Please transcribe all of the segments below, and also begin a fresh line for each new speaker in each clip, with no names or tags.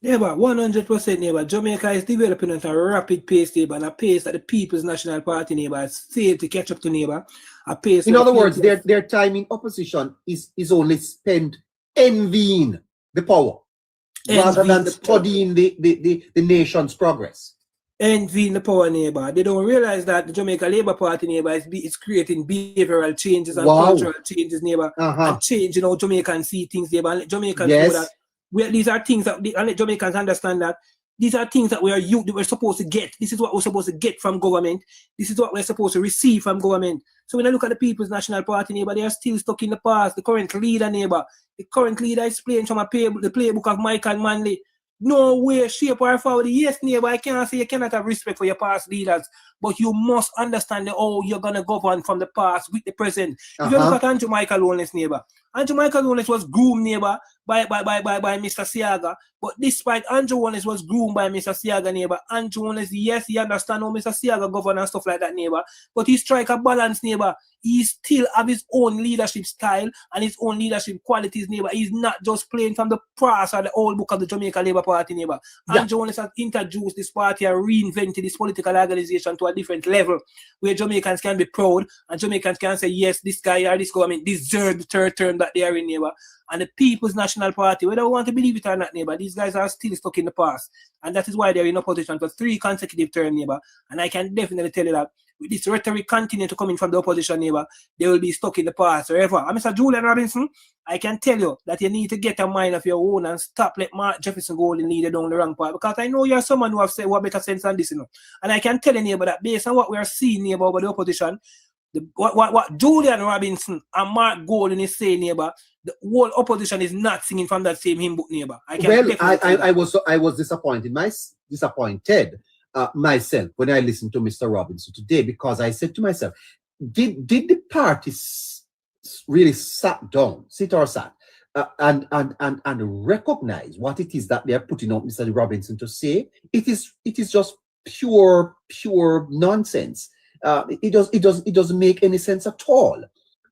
Yeah, but 100% neighbor. Jamaica is developing at a rapid pace, neighbor, and a pace that the People's National Party neighbor has failed to catch up to neighbor. A pace
In
where the
other words,
PNP has
their time in opposition is only spent envying the power rather than
envying
studying the nation's progress.
the power neighbor. They don't realize that the Jamaica Labour Party neighbor is creating behavioral changes and cultural
Wow.
changes neighbor and
Uh-huh.
changing how Jamaicans see things neighbor and let Jamaicans know that
Yes.
these are things that and let Jamaicans understand that these are things that we're supposed to get. This is what we're supposed to get from government. This is what we're supposed to receive from government. So when I look at the People's National Party neighbor, they are still stuck in the past. The current leader neighbor, the current leader is playing from the playbook of Michael Manley. No way, shape, or forward. Yes, neighbor, I cannot say you cannot have respect for your past leaders, but you must understand how you're going to govern from the past with the present. If you look
Uh-huh.
at Andrew Michael Holness, neighbor, Andrew Michael Holness was groomed, neighbor, by Mr. Siaga. But despite Andrew Holness was groomed by Mr. Siaga, neighbor, Andrew Holness, yes, he understands how Mr. Siaga govern and stuff like that, neighbor, but he strike a balance, neighbor. He still have his own leadership style and his own leadership qualities, neighbor. He's not just playing from the past or the old book of the Jamaica Labour Party, neighbor.
Yeah.
Andrew Holness has introduced this party and reinvented this political organization to a different level where Jamaicans can be proud and Jamaicans can say, yes, this guy or this government deserve the third term that they are in, neighbor. And the People's National Party, whether we want to believe it or not, neighbor, these guys are still stuck in the past. And that is why they're in opposition for 3 consecutive terms, neighbor. And I can definitely tell you that with this rhetoric continue to come in from the opposition, neighbor, they will be stuck in the past forever. And Mr. Julian Robinson, I can tell you that you need to get a mind of your own and stop let Mark Jefferson go and lead you down the wrong path. Because I know you're someone who have better sense than this, And I can tell you, neighbor, that based on what we are seeing, neighbor, over the opposition, what Julian Robinson and Mark Golden is saying, neighbor, the whole opposition is not singing from that same hymn book, neighbor. I can
Well,
definitely
I was disappointed myself when I listened to Mr. Robinson today, because I said to myself, did the party really sit and recognize what it is that they are putting out Mr. Robinson to say? It is just pure nonsense. It doesn't make any sense at all.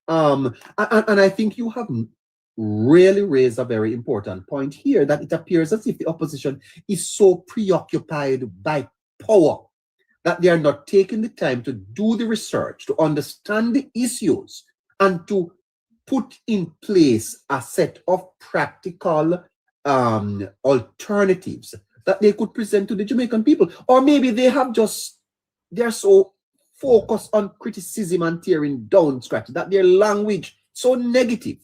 And I think you have really raised a very important point here, that it appears as if the opposition is so preoccupied by power that they are not taking the time to do the research, to understand the issues, and to put in place a set of practical alternatives that they could present to the Jamaican people. Or maybe they're so focused on criticism and tearing down strategy that their language so negative.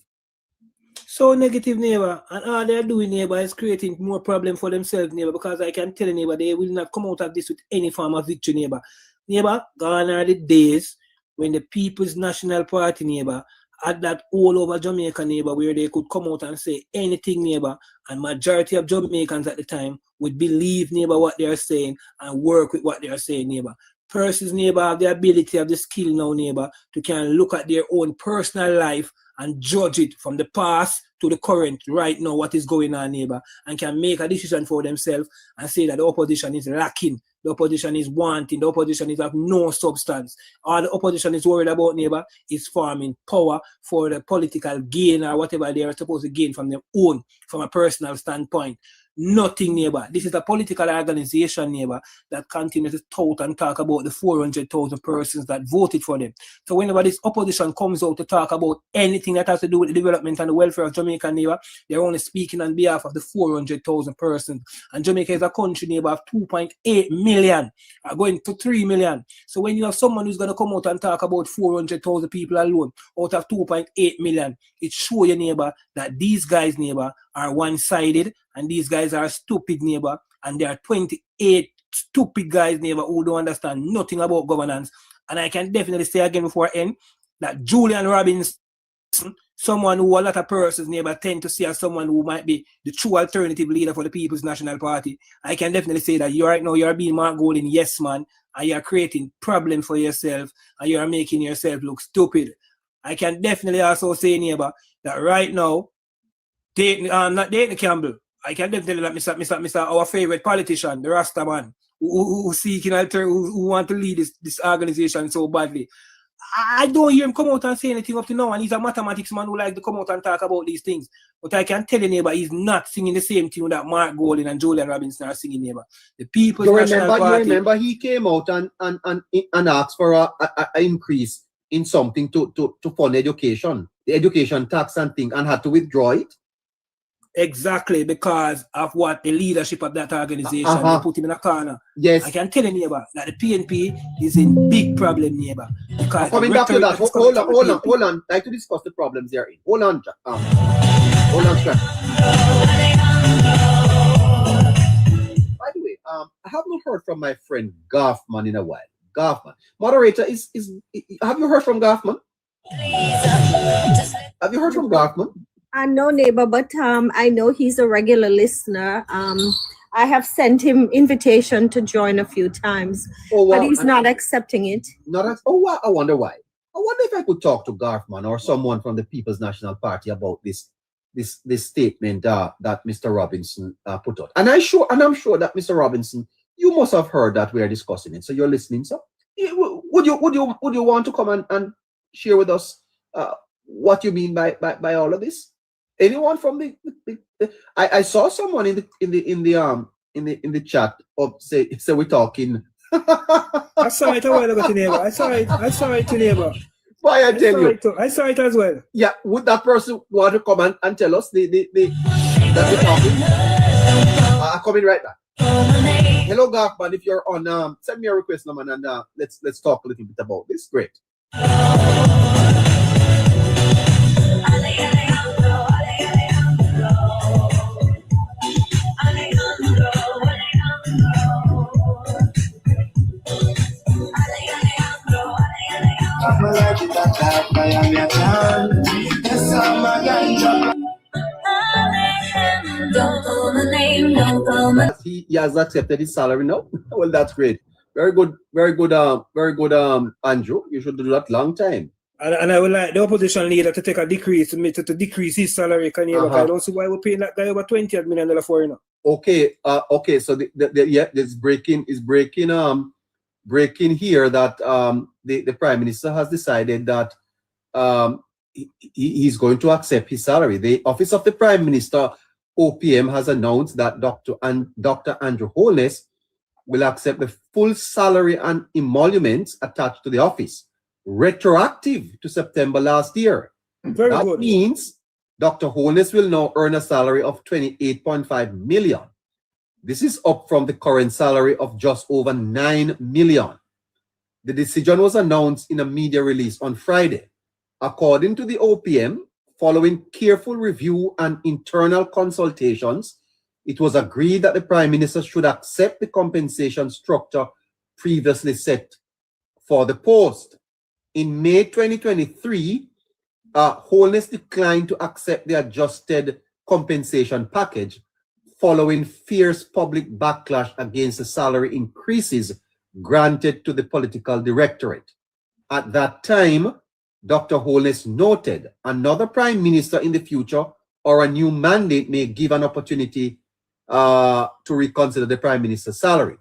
So negative, neighbor, and all they're doing, neighbor, is creating more problem for themselves, neighbor, because I can tell you, neighbor, they will not come out of this with any form of victory, neighbor. Neighbor, gone are the days when the People's National Party, neighbor, had that all over Jamaica, neighbor, where they could come out and say anything, neighbor, and majority of Jamaicans at the time would believe, neighbor, what they are saying and work with what they are saying, neighbor. Persons, neighbor, have the ability, have the skill now, neighbor, to can look at their own personal life and judge it from the past to the current right now, what is going on, neighbor, and can make a decision for themselves and say that the opposition is lacking, the opposition is wanting, the opposition is of no substance. All the opposition is worried about, neighbor, is farming power for the political gain or whatever they are supposed to gain from their own, from a personal standpoint. Nothing, neighbor. This is a political organization, neighbor, that continues to tout and talk about the 400,000 persons that voted for them. So whenever this opposition comes out to talk about anything that has to do with the development and the welfare of Jamaica, neighbor, they're only speaking on behalf of the 400,000 persons. And Jamaica is a country, neighbor, of 2.8 million, going to 3 million. So when you have someone who's going to come out and talk about 400,000 people alone out of 2.8 million, it shows you, neighbor, that these guys, neighbor, are one-sided, and these guys are stupid, neighbor, and there are 28 stupid guys, neighbor, who don't understand nothing about governance. And I can definitely say again before I end that Julian Robinson, someone who a lot of persons, neighbor, tend to see as someone who might be the true alternative leader for the People's National Party. I can definitely say that you right now, you're being Mark Golden, yes, man, and you're creating problems for yourself, and you're making yourself look stupid. I can definitely also say, neighbor, that right now, not Dayton Campbell, I can definitely that Mr. Our favorite politician, the Rasta man, who seeking who want to lead this organization so badly. I don't hear him come out and say anything up to now, and he's a mathematics man who likes to come out and talk about these things. But I can tell you, neighbor, he's not singing the same tune that Mark Golding and Julian Robinson are singing, neighbor. The People's National Party.
You remember he came out and asked for an increase in something to fund education, the education tax and thing, and had to withdraw it?
Exactly, because of what the leadership of that organization they put him in a corner.
Yes.
I can tell you, neighbor, that the PNP is in big problem, neighbor. Because
coming back to that, hold on. I'd like to discuss the problems there. Hold on, Scratch. By the way, I have not heard from my friend Goffman in a while. Goffman, moderator, have you heard from Goffman? Have you heard from Goffman?
No, neighbor, but I know he's a regular listener. I have sent him invitation to join a few times, but he's not accepting it.
I wonder why. I wonder if I could talk to Garfman or someone from the People's National Party about this statement that Mr. Robinson put out. And I'm sure that Mr. Robinson, you must have heard that we are discussing it. So you're listening. So would you want to come and share with us what you mean by all of this? Anyone from the I saw someone in the chat say we're talking.
I saw it a while ago to neighbor. I saw it to neighbor.
Why I tell you?
I saw it as well.
Yeah, would that person want to come and tell us that we're talking? I'm coming right back. Hello, Garfman. If you're on, send me a request number and let's talk a little bit about this. Great. He has accepted his salary now. Well, that's great. Very good, Andrew. You should do that long time.
And I would like the opposition leader to take a decrease to decrease his salary. I don't see why we're paying that guy over $20 million for you.
Okay. So this breaking here that the Prime Minister has decided that he's going to accept his salary. The Office of the Prime Minister, OPM, has announced that Dr. Andrew Holness will accept the full salary and emoluments attached to the office, retroactive to September last year.
Very good.
That means Dr. Holness will now earn a salary of $28.5 million. This is up from the current salary of just over $9 million. The decision was announced in a media release on Friday. According to the OPM, following careful review and internal consultations, it was agreed that the Prime Minister should accept the compensation structure previously set for the post. In May 2023, Holness declined to accept the adjusted compensation package following fierce public backlash against the salary increases granted to the political directorate. At that time, Dr. Holness noted another prime minister in the future or a new mandate may give an opportunity to reconsider the prime minister's salary.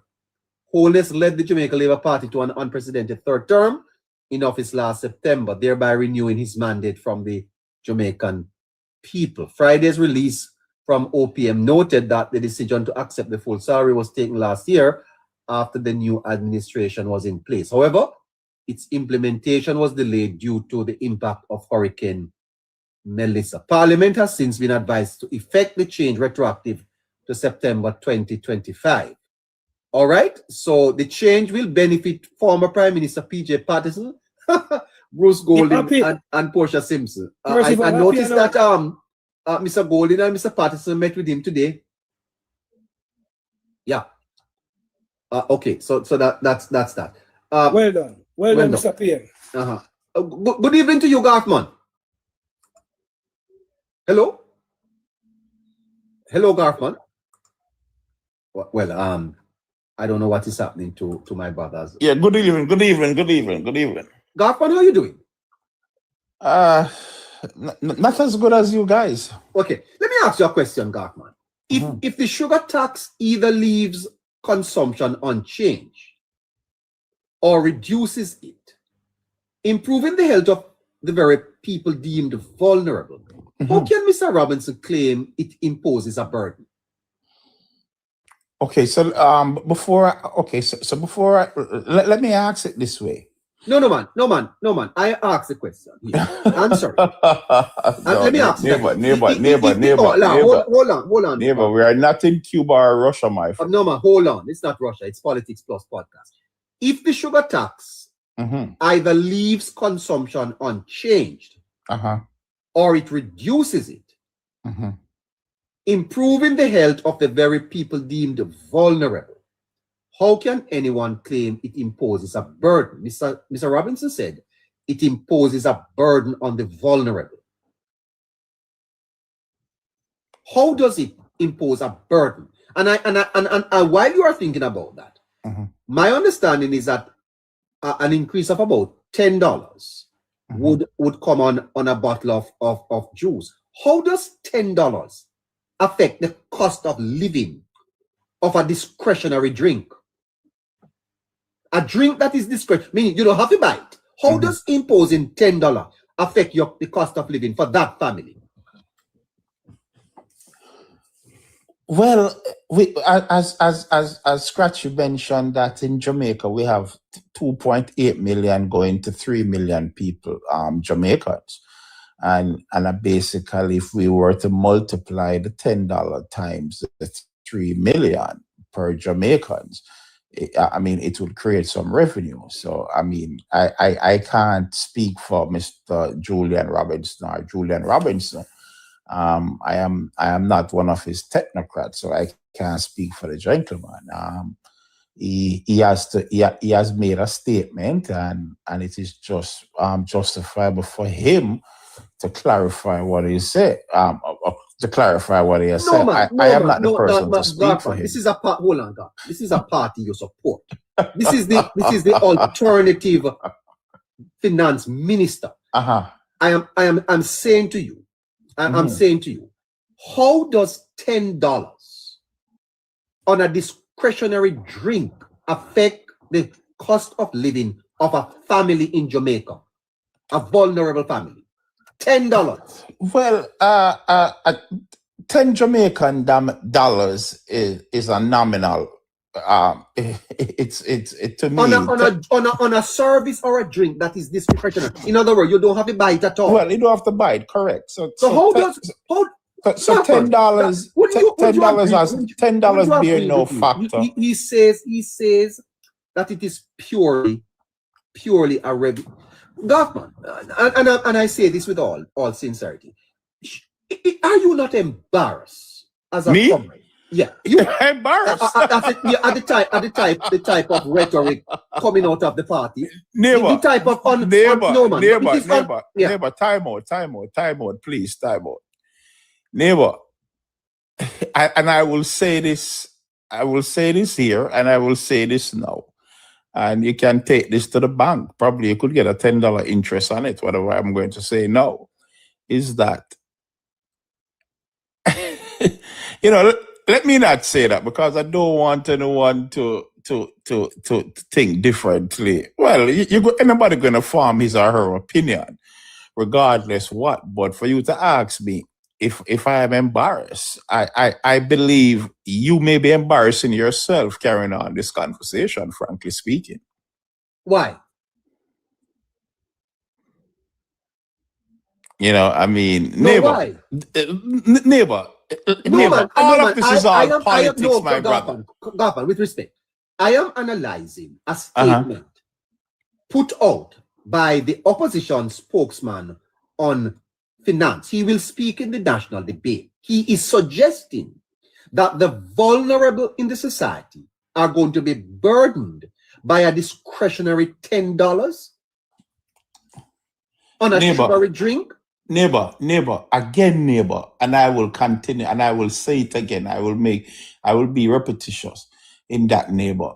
Holness led the Jamaica Labour Party to an unprecedented third term in office last September, thereby renewing his mandate from the Jamaican people. Friday's release from OPM noted that the decision to accept the full salary was taken last year after the new administration was in place. However, its implementation was delayed due to the impact of Hurricane Melissa. Parliament has since been advised to effect the change retroactive to September 2025. All right, so the change will benefit former Prime Minister P.J. Patterson, Bruce Golding, and Portia Simpson. I noticed that Mr. Golding and Mr. Patterson met with him today. Yeah. Okay, so that's that.
Well done, Mr. PM.
Good evening to you, Garfman. Hello, Garfman. Well, I don't know what is happening to my brothers.
Yeah, good evening.
Garfman, how are you doing?
Not as good as you guys.
Okay, let me ask you a question, Garfman. If the sugar tax either leaves consumption unchanged or reduces it, improving the health of the very people deemed vulnerable. How can Mr. Robinson claim it imposes a burden?
Okay, so let me ask it this way.
No, man. I asked the question. Answer it. Let me ask
neighbor,
it.
Neighbor,
Hold on.
Neighbor, we are not in Cuba or Russia, my friend.
No, man, hold on. It's not Russia. It's Politics Plus podcast. If the sugar tax either leaves consumption unchanged or it reduces it, improving the health of the very people deemed vulnerable, how can anyone claim it imposes a burden? Mr. Robinson said it imposes a burden on the vulnerable. How does it impose a burden? And while you are thinking about that, my understanding is that an increase of about $10 would come on a bottle of juice. How does $10 affect the cost of living of a discretionary drink? A drink that is discretionary, meaning you don't have to buy it. How does imposing $10 affect the cost of living for that family?
Well, as Scratch, you mentioned that in Jamaica we have 2.8 million going to 3 million people, Jamaicans, and basically if we were to multiply the $10 times the 3 million per Jamaicans, it would create some revenue. So I can't speak for Mr. Julian Robinson or Julian Robinson. I am not one of his technocrats, so I can't speak for the gentleman. He has made a statement, and it is just justifiable for him to clarify what he said. To clarify what he has said. I am not the person to speak for him.
This is a part. Hold on, God. This is a party you support. This is the alternative finance minister. I'm saying to you. I'm saying to you, how does $10 on a discretionary drink affect the cost of living of a family in Jamaica, a vulnerable family? $10.
Well, 10 Jamaican dollars is a nominal. It's to me
on a service or a drink that is discretionary. In other words, you don't have to buy it at all.
Well, you don't have to buy it, correct? So
$10
$10 bear no factor.
He says that it is purely a revenue. Government, and I say this with all sincerity. Are you not embarrassed as a comrade? Yeah, you
embarrassed
at the type of rhetoric coming out of the party.
Neighbor,
the type of
neighbor, time out, please, time out. Neighbor, I will say this here, and I will say this now, and you can take this to the bank. Probably you could get a $10 interest on it. Whatever I'm going to say now is that, let me not say that because I don't want anyone to think differently. Well, anybody going to form his or her opinion, regardless what. But for you to ask me if I am embarrassed, I believe you may be embarrassing yourself carrying on this conversation, frankly speaking.
Why?
Neighbor.
Why?
Neighbor. All of this is all politics, my brother.
Gafan, with respect, I am analyzing a statement put out by the opposition spokesman on finance. He will speak in the national debate. He is suggesting that the vulnerable in the society are going to be burdened by a discretionary $10 on a sugary drink.
Neighbor, and I will continue, and I will say it again. I will be repetitious in that, neighbor,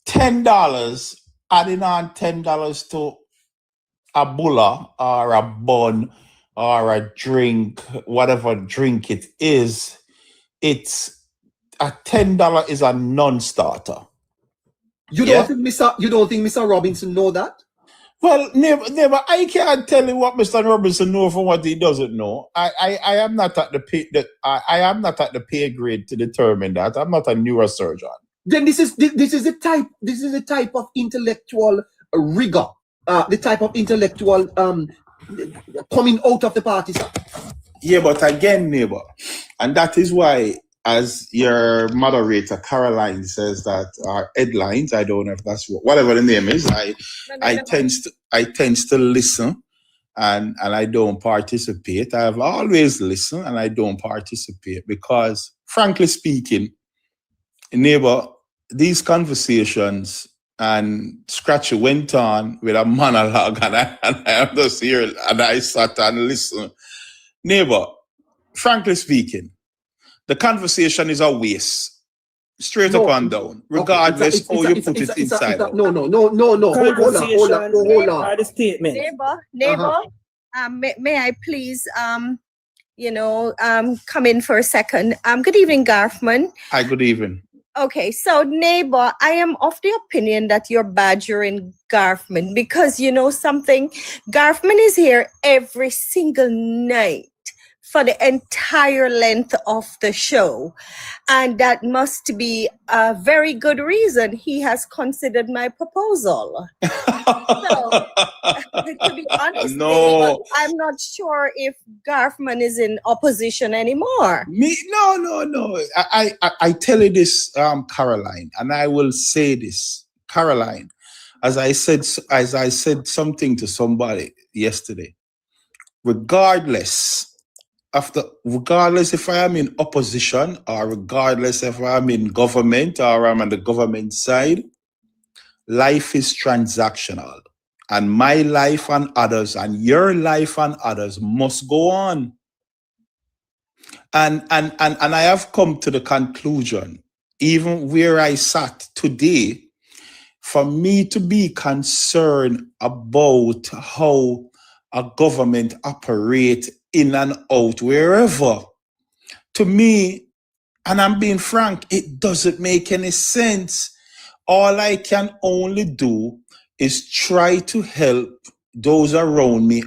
$10, adding on $10 to a bulla or a bun or a drink, whatever drink it is, it's a $10 is a non-starter.
You don't think Mr. Robinson know that?
Well, never. I can't tell you what Mr. Robinson knows from what he doesn't know. I am not at the pay grade to determine that. I'm not a neurosurgeon.
Then this is the type of intellectual rigor, the type of intellectual coming out of the party.
Yeah, but again, neighbor, and that is why, as your moderator Caroline says, that our headlines, I don't know if that's whatever the name is, I tend to listen and I don't participate. I have always listened and I don't participate because, frankly speaking, neighbor, these conversations and Scratchy went on with a monologue and I am just here and I sat and listened. Neighbor, frankly speaking, the conversation is a waste. Straight up and down, regardless how you put it inside.
No. Hold on.
The statement.
Neighbor, may I please, come in for a second? Good evening, Garfman.
Hi, good evening.
Okay, so neighbor, I am of the opinion that you're badgering Garfman because you know something? Garfman is here every single night for the entire length of the show. And that must be a very good reason he has considered my proposal. So, to be honest,
no.
I'm not sure if Garfman is in opposition anymore.
No. I tell you this, Caroline, and I will say this, Caroline, as I said something to somebody yesterday, regardless if I am in opposition or regardless if I'm in government or I'm on the government side, life is transactional. And my life and others and your life and others must go on. And I have come to the conclusion, even where I sat today, for me to be concerned about how a government operates in and out, wherever, to me, and I'm being frank, it doesn't make any sense. All I can only do is try to help those around me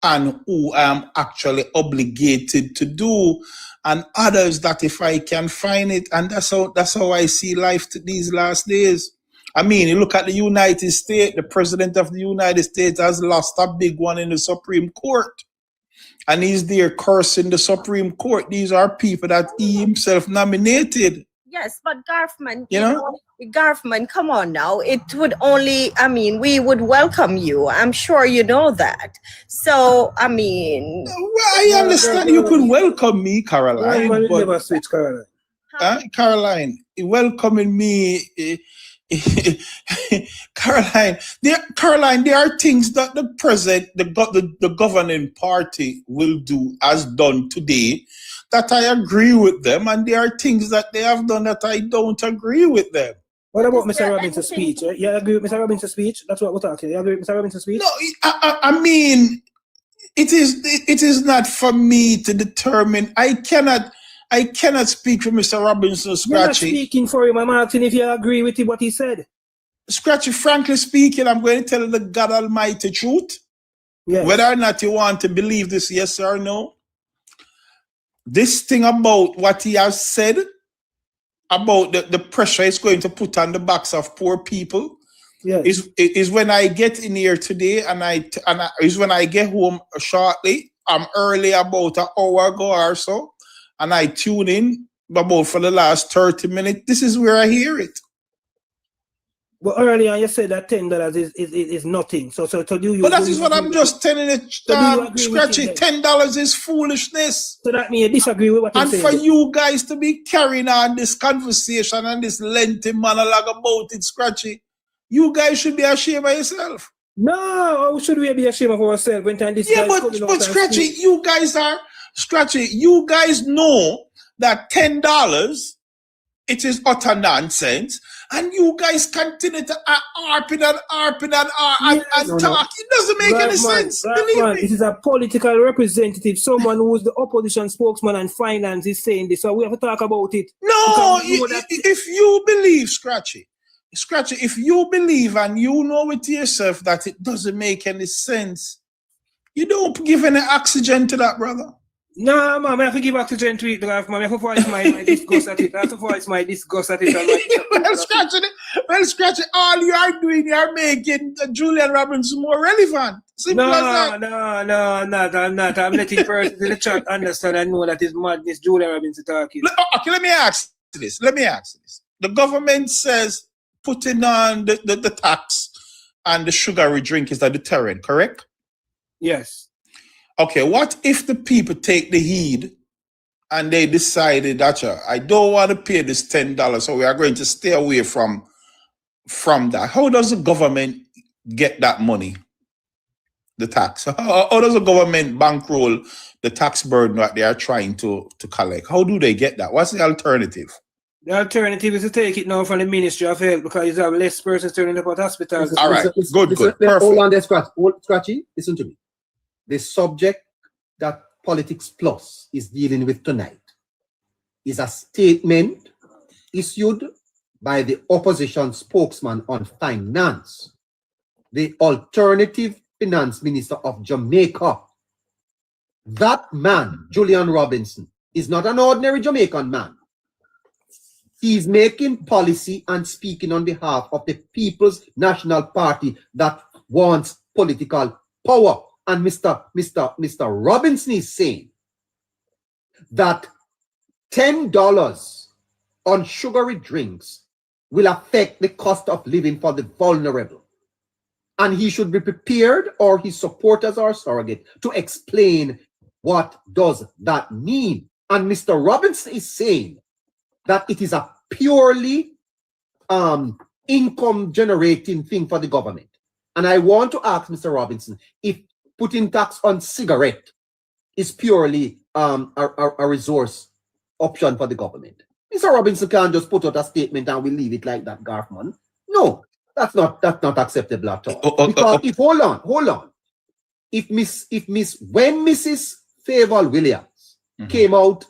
and who I am actually obligated to do, and others that if I can find it, and that's how I see life these last days. I mean, you look at the United States, the president of the United States has lost a big one in the Supreme Court. And he's there cursing the Supreme Court. These are people that he himself nominated.
Yes, but Garfman, Garfman, come on now. It would only, we would welcome you. I'm sure you know that. So,
Well, I understand you could welcome me, Caroline.
Never switch, Caroline.
Caroline, welcoming me... Caroline, there are things that the governing party will do, as done today, that I agree with them, and there are things that they have done that I don't agree with them.
What about Mr. Robinson's speech? You agree with Mr. Robinson's speech? That's what we're talking. You agree with Mr. Robinson's speech?
No, I mean, it is not for me to determine. I cannot speak for Mr. Robinson, Scratchy.
You're not speaking for him. I'm asking if you agree with what he said.
Scratchy, frankly speaking, I'm going to tell you the God Almighty truth. Yes. Whether or not you want to believe this, yes or no. This thing about what he has said, about the pressure it's going to put on the backs of poor people, yes, is when I get in here today is when I get home shortly. I'm early, about an hour ago or so. And I tune in about for the last 30 minutes. This is where I hear it.
Well, earlier you said that $10 is nothing. So do you?
But that is what I'm just telling it. Scratchy, $10 is foolishness.
So that means you disagree with what I'm saying.
And for you guys to be carrying on this conversation and this lengthy monologue about it, Scratchy, you guys should be ashamed of yourself.
No, how should we be ashamed of ourselves when this?
Yeah, but Scratchy, you guys are. Scratchy, you guys know that $10, it is utter nonsense, and you guys continue to harp and talk. It doesn't make any sense. Believe me.
This is a political representative, someone who's the opposition spokesman and finance is saying this, so we have to talk about it.
No, if you believe, Scratchy, Scratchy, if you believe and you know it yourself that it doesn't make any sense, you don't give any oxygen to that, brother.
No, man, I have to give oxygen to it, man. I have to voice my disgust at it. I have to voice my disgust at it.
Well, Scratchy, all you are doing, you're making Julian Robinson more relevant. Simple as that.
I'm not. I'm letting persons in the chat understand and know that it's madness Julian Robinson talking.
Okay, let me ask this. The government says putting on the tax and the sugary drink is a deterrent, correct?
Yes.
Okay, what if the people take the heed and they decided that I don't want to pay this $10, so we are going to stay away from that? How does the government get that money? The tax. How does the government bankroll the tax burden that they are trying to collect? How do they get that? What's the alternative?
The alternative is to take it now from the Ministry of Health because you have less persons turning up at hospitals.
All right, good. Perfect.
Hold on there, Scratchy. Listen to me. The subject that Politics Plus is dealing with tonight is a statement issued by the opposition spokesman on finance, the alternative finance minister of Jamaica. That man, Julian Robinson, is not an ordinary Jamaican man. He's making policy and speaking on behalf of the People's National Party that wants political power. And Mr. Robinson is saying that $10 on sugary drinks will affect the cost of living for the vulnerable. And he should be prepared, or his supporters or surrogate, to explain what does that mean. And Mr. Robinson is saying that it is a purely income generating thing for the government. And I want to ask Mr. Robinson if putting tax on cigarette is purely a resource option for the government. Mr. Robinson can't just put out a statement and we leave it like that, Garfman. No, that's not acceptable at all. Because if hold on. If when Mrs. Favour Williams came out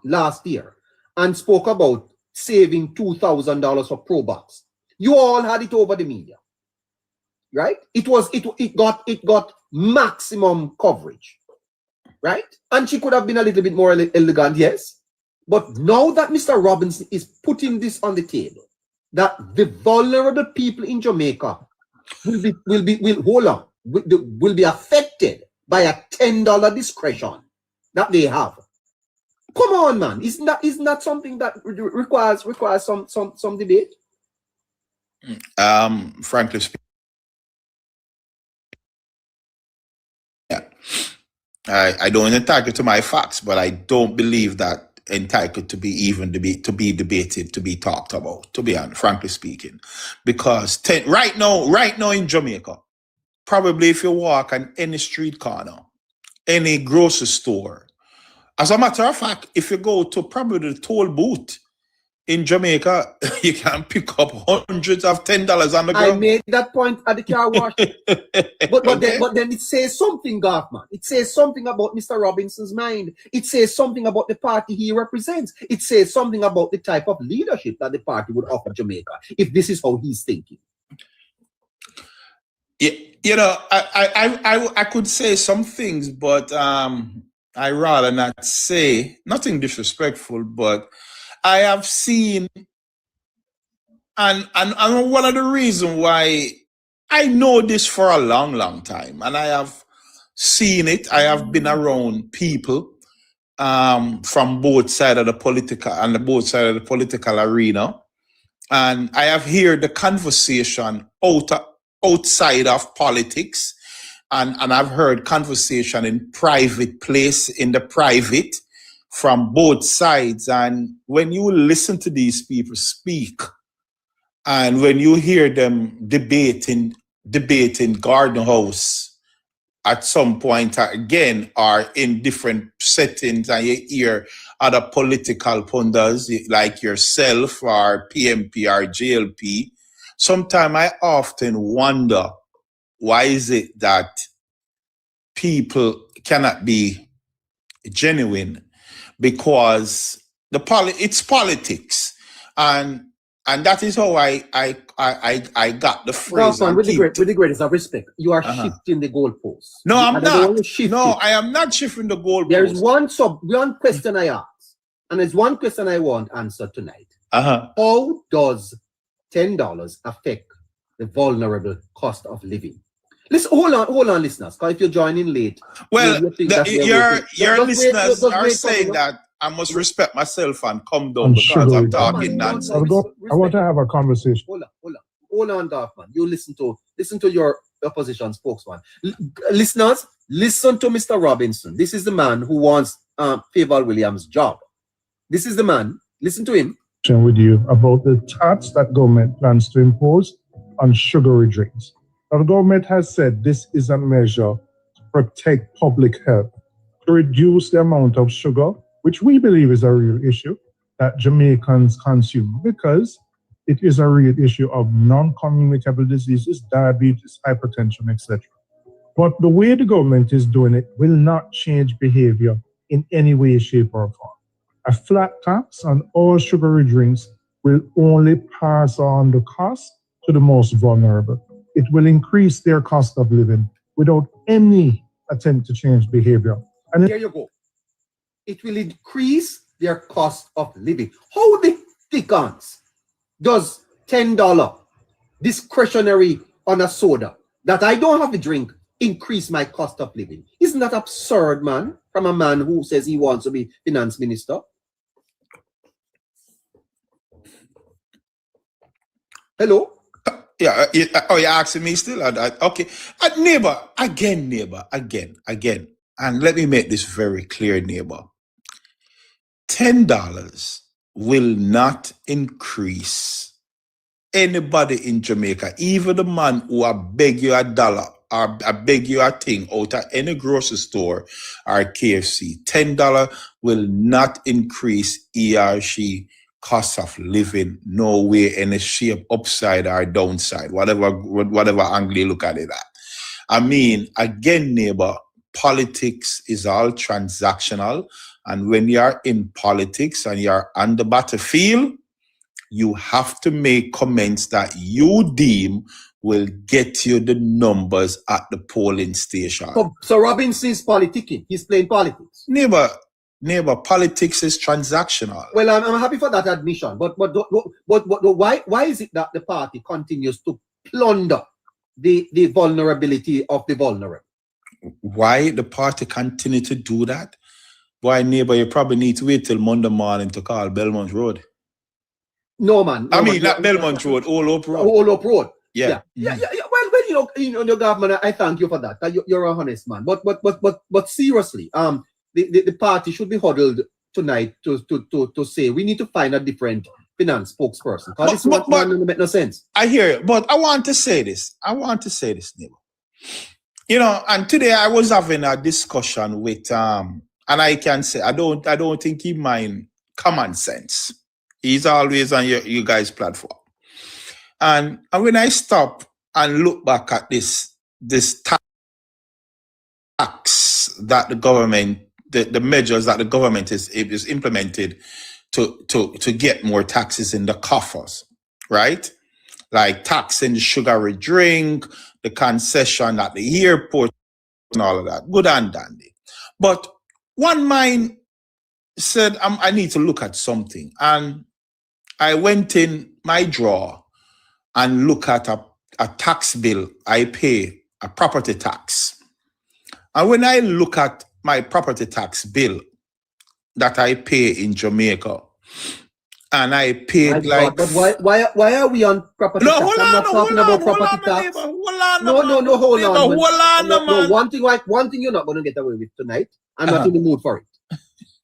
last year and spoke about saving $2,000 for Probox, you all had it over the media, right? It got maximum coverage, right? And she could have been a little bit more elegant, yes. But now that Mr. Robinson is putting this on the table, that the vulnerable people in Jamaica will be affected by a $10 discretion that they have. Come on, man! Isn't that something that requires some debate?
Frankly speaking, yeah, I don't entitle to my facts, but I don't believe that entitled to be debated, to be talked about, to be honest, frankly speaking. Because right now in Jamaica, probably if you walk on any street corner, any grocery store, as a matter of fact, if you go to probably the toll booth in Jamaica, you can pick up hundreds of $10 on the ground.
I made that point at the car wash. but then it says something, Garfman. It says something about Mr. Robinson's mind. It says something about the party he represents. It says something about the type of leadership that the party would offer Jamaica, if this is how he's thinking.
Yeah, you know, I could say some things, but I rather not say nothing disrespectful, but I have seen, and one of the reasons why I know this for a long time, and I have seen it. I have been around people from both sides of the political arena, and I have heard the conversation outside of politics, and I've heard conversation in the private from both sides. And when you listen to these people speak, and when you hear them debating Garden House at some point again, or in different settings, and you hear other political pundits like yourself or PMP or JLP, sometimes I often wonder, why is it that people cannot be genuine? Because it's politics, and And that is how I got the phrase.
Goffman, with the greatest of respect, you are shifting the goalposts.
No, I'm not. No,
I
I am not shifting the goalposts.
There is one question I ask, and there's one question I want answered tonight. How does $10 affect the vulnerable cost of living? Listen, hold on, listeners, because if you're joining late,
well, your listeners are saying that I must respect myself and come down because I'm talking nonsense.
I want to have a conversation.
Hold on, Goffman. You listen to your opposition spokesman. Listeners, listen to Mr. Robinson. This is the man who wants Favour Williams' job. This is the man. Listen to him.
With you about the tax that government plans to impose on sugary drinks. Now, the government has said this is a measure to protect public health, to reduce the amount of sugar, which we believe is a real issue that Jamaicans consume, because it is a real issue of non-communicable diseases, diabetes, hypertension, etc. But the way the government is doing it will not change behavior in any way, shape, or form. A flat tax on all sugary drinks will only pass on the cost to the most vulnerable. It will increase their cost of living without any attempt to change behavior. And
there you go. It will increase their cost of living. How the dickens does $10 discretionary on a soda that I don't have to drink increase my cost of living? Isn't that absurd, man? From a man who says he wants to be finance minister. Hello?
Yeah. You're asking me still? Okay. Neighbor, again. And let me make this very clear, neighbor. $10 will not increase anybody in Jamaica, even the man who I beg you $1 or I beg you a thing out of any grocery store or KFC. $10 will not increase ERC cost of living, no way, any shape, upside or downside, whatever angle you look at it at. I mean, again, neighbor, politics is all transactional. And when you're in politics and you're on the battlefield, you have to make comments that you deem will get you the numbers at the polling station.
So Robinson is politicking. He's playing politics.
Neighbor, politics is transactional.
Well, I'm happy for that admission. But why is it that the party continues to plunder the vulnerability of the vulnerable?
Why the party continue to do that? Why, neighbor, you probably need to wait till Monday morning to call Belmont Road.
No, man.
I mean, not Belmont Road, All Up Road.
All Up Road.
Yeah.
Well, your government, I thank you for that. You're a honest man. But seriously, the party should be huddled tonight to say we need to find a different finance spokesperson. Because this one doesn't make no sense.
I hear you, but I want to say this, neighbor. You know, and today I was having a discussion with and I can say I don't think he mind common sense. He's always on you guys' platform. And when I stop and look back at this tax that the government, the measures that the government is implemented to get more taxes in the coffers, right? Like taxing the sugary drink, the concession at the airport, and all of that. Good and dandy. But one mind said, I need to look at something. And I went in my drawer and look at a tax bill I pay, a property tax. And when I look at my property tax bill that I pay in Jamaica, and I paid like...
But why are we on property tax?
Hold on, hold on.
No, one thing you're not going to get away with tonight, I'm not in the mood for it,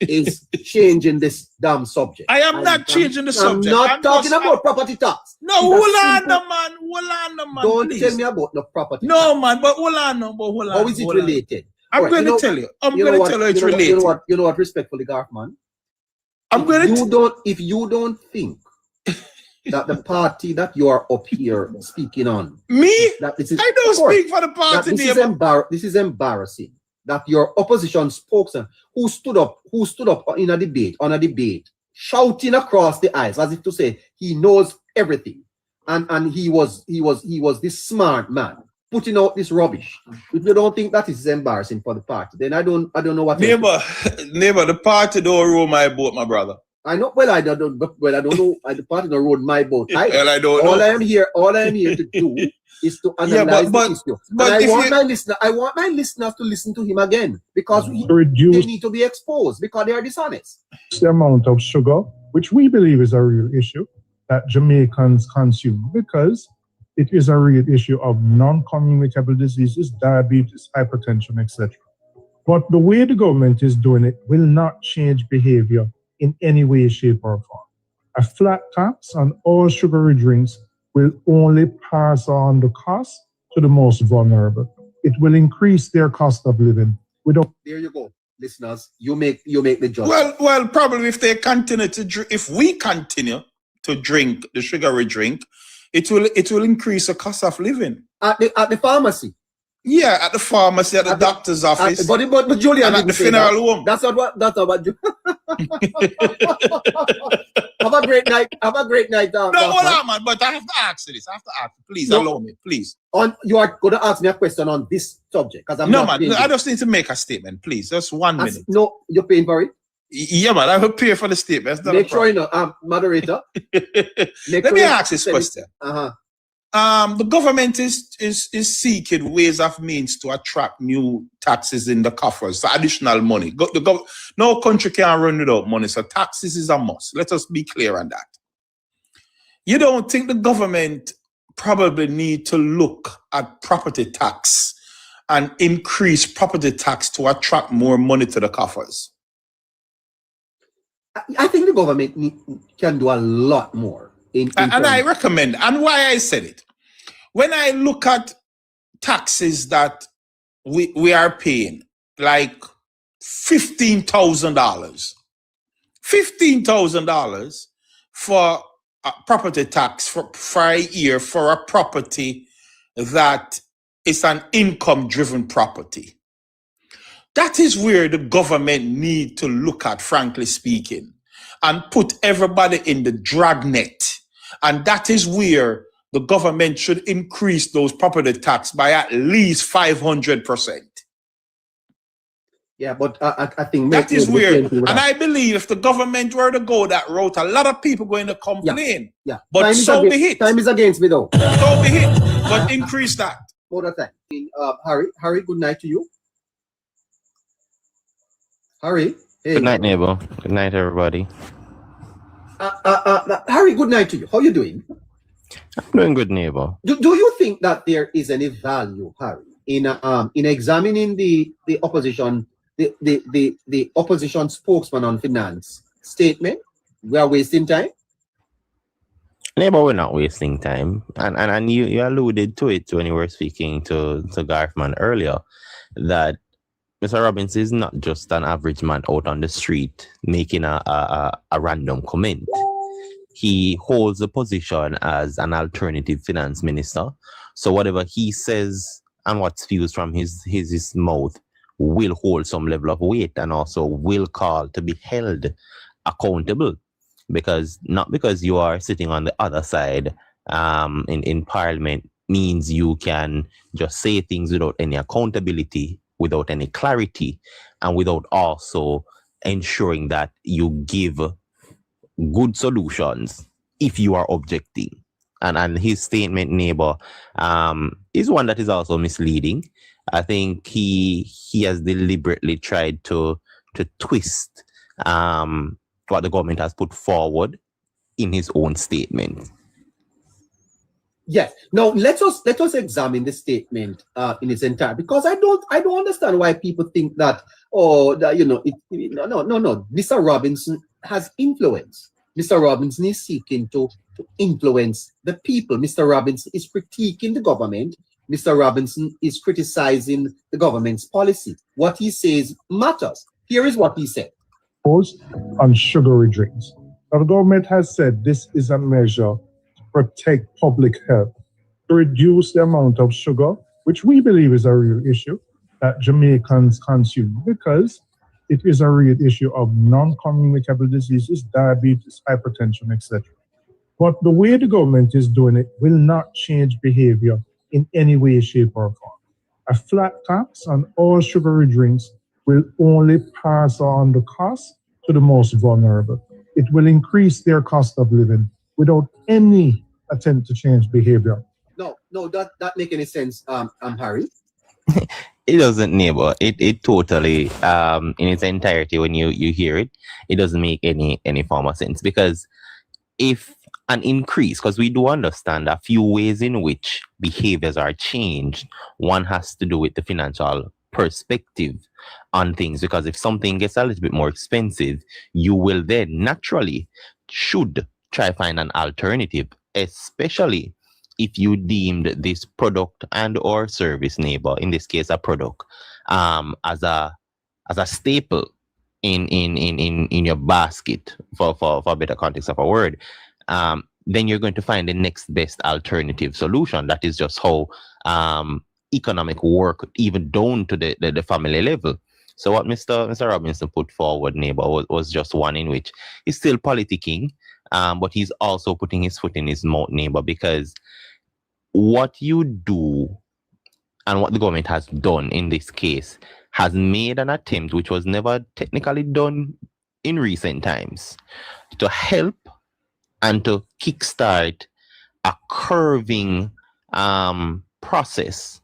is changing this damn subject.
I am not changing the subject.
I'm not talking about property tax.
No, hold on, man.
Don't
please.
tell me about the property tax.
No, man, but hold on.
How is it related?
I'm going to tell you. It's related.
You know what? Respectfully, Garth, man. If you don't think that the party that you are up here speaking on,
I don't speak for the party.
This is embarrassing. That your opposition spokesman who stood up on a debate, shouting across the aisles as if to say he knows everything. And he was this smart man putting out this rubbish. If you don't think that is embarrassing for the party, then I don't know what.
Neighbor, the party don't row my boat, my brother.
I know. Well, I don't know. The party don't row my boat.
Well, I don't know.
All I am here to do is to analyze the issue. But I want my listeners to listen to him again because they need to be exposed because they are dishonest.
The amount of sugar, which we believe is a real issue that Jamaicans consume, because it is a real issue of non-communicable diseases, diabetes, hypertension, etc. But the way the government is doing it will not change behavior in any way, shape, or form. A flat tax on all sugary drinks will only pass on the cost to the most vulnerable. It will increase their cost of living.
There you go, listeners. You make the judgment.
Well, probably if they continue to drink, if we continue to drink the sugary drink, it will increase the cost of living
at the pharmacy.
Yeah, at the pharmacy, at the doctor's office,
but Julian,
at the funeral home.
That's what. Have a great night. Have a great night.
No, hold on, man. But I have to ask you this. Please allow me, please.
You are going to ask me a question on this subject because
I just need to make a statement, please. Just 1 minute.
No, you're paying for it.
Yeah, man. I will pay for the statement.
Make sure you know, moderator.
Let me ask this question. The government is seeking ways of means to attract new taxes in the coffers, so additional money. No country can run without money, so taxes is a must. Let us be clear on that. You don't think the government probably need to look at property tax and increase property tax to attract more money to the coffers?
I think the government can do a lot more.
And I recommend, and why I said it, when I look at taxes that we are paying, like $15,000 for a property tax for a year for a property that is an income-driven property. That is where the government need to look at, frankly speaking, and put everybody in the dragnet. And that is where the government should increase those property tax by at least 500%.
Yeah, but I think
that is weird. And I believe if the government were to go that route, a lot of people going to complain.
Yeah.
But so be it.
Time is against me though.
So be it. But increase that.
Hold on a second. Harry, good night to you. Harry. Hey.
Good night, neighbor. Good night, everybody.
Harry, good night to you. How are you doing?
I'm doing good, neighbor.
Do you think that there is any value, Harry, in examining the opposition, the opposition spokesman on finance statement? We are wasting time.
Neighbor, we're not wasting time, and you alluded to it when you were speaking to Garfman earlier, that Mr. Robbins is not just an average man out on the street making a random comment. He holds a position as an alternative finance minister. So whatever he says and what spews from his mouth will hold some level of weight and also will call to be held accountable. Not because you are sitting on the other side in Parliament means you can just say things without any accountability, without any clarity, and without also ensuring that you give good solutions if you are objecting. And his statement, neighbor, is one that is also misleading. I think he has deliberately tried to twist what the government has put forward in his own statement.
Yes. Now let us examine the statement in its entirety, because I don't understand why people think that no. Mr. Robinson has influence. Mr. Robinson is seeking to influence the people. Mr. Robinson is critiquing the government. Mr. Robinson is criticizing the government's policy. What he says matters. Here is what he said.
On sugary drinks. Now, the government has said this is a measure to protect public health, to reduce the amount of sugar, which we believe is a real issue that Jamaicans consume, because it is a real issue of non-communicable diseases, diabetes, hypertension, etc. But the way the government is doing it will not change behavior in any way, shape, or form. A flat tax on all sugary drinks will only pass on the cost to the most vulnerable. It will increase their cost of living without any attempt to change behavior.
No, that make any sense, Harry?
It doesn't, neighbor. It totally in its entirety, when you hear it, it doesn't make any form of sense. Because if an increase, because we do understand a few ways in which behaviors are changed, one has to do with the financial perspective on things. Because if something gets a little bit more expensive, you will then naturally should try find an alternative, especially if you deemed this product and or service, neighbor, in this case a product, as a staple in your basket, for a better context of a word, then you're going to find the next best alternative solution. That is just how economic work, even down to the family level. So what Mr. Robinson put forward, neighbor, was just one in which he's still politicking, but he's also putting his foot in his mouth, neighbor, because what you do and what the government has done in this case has made an attempt, which was never technically done in recent times, to help and to kickstart a curving process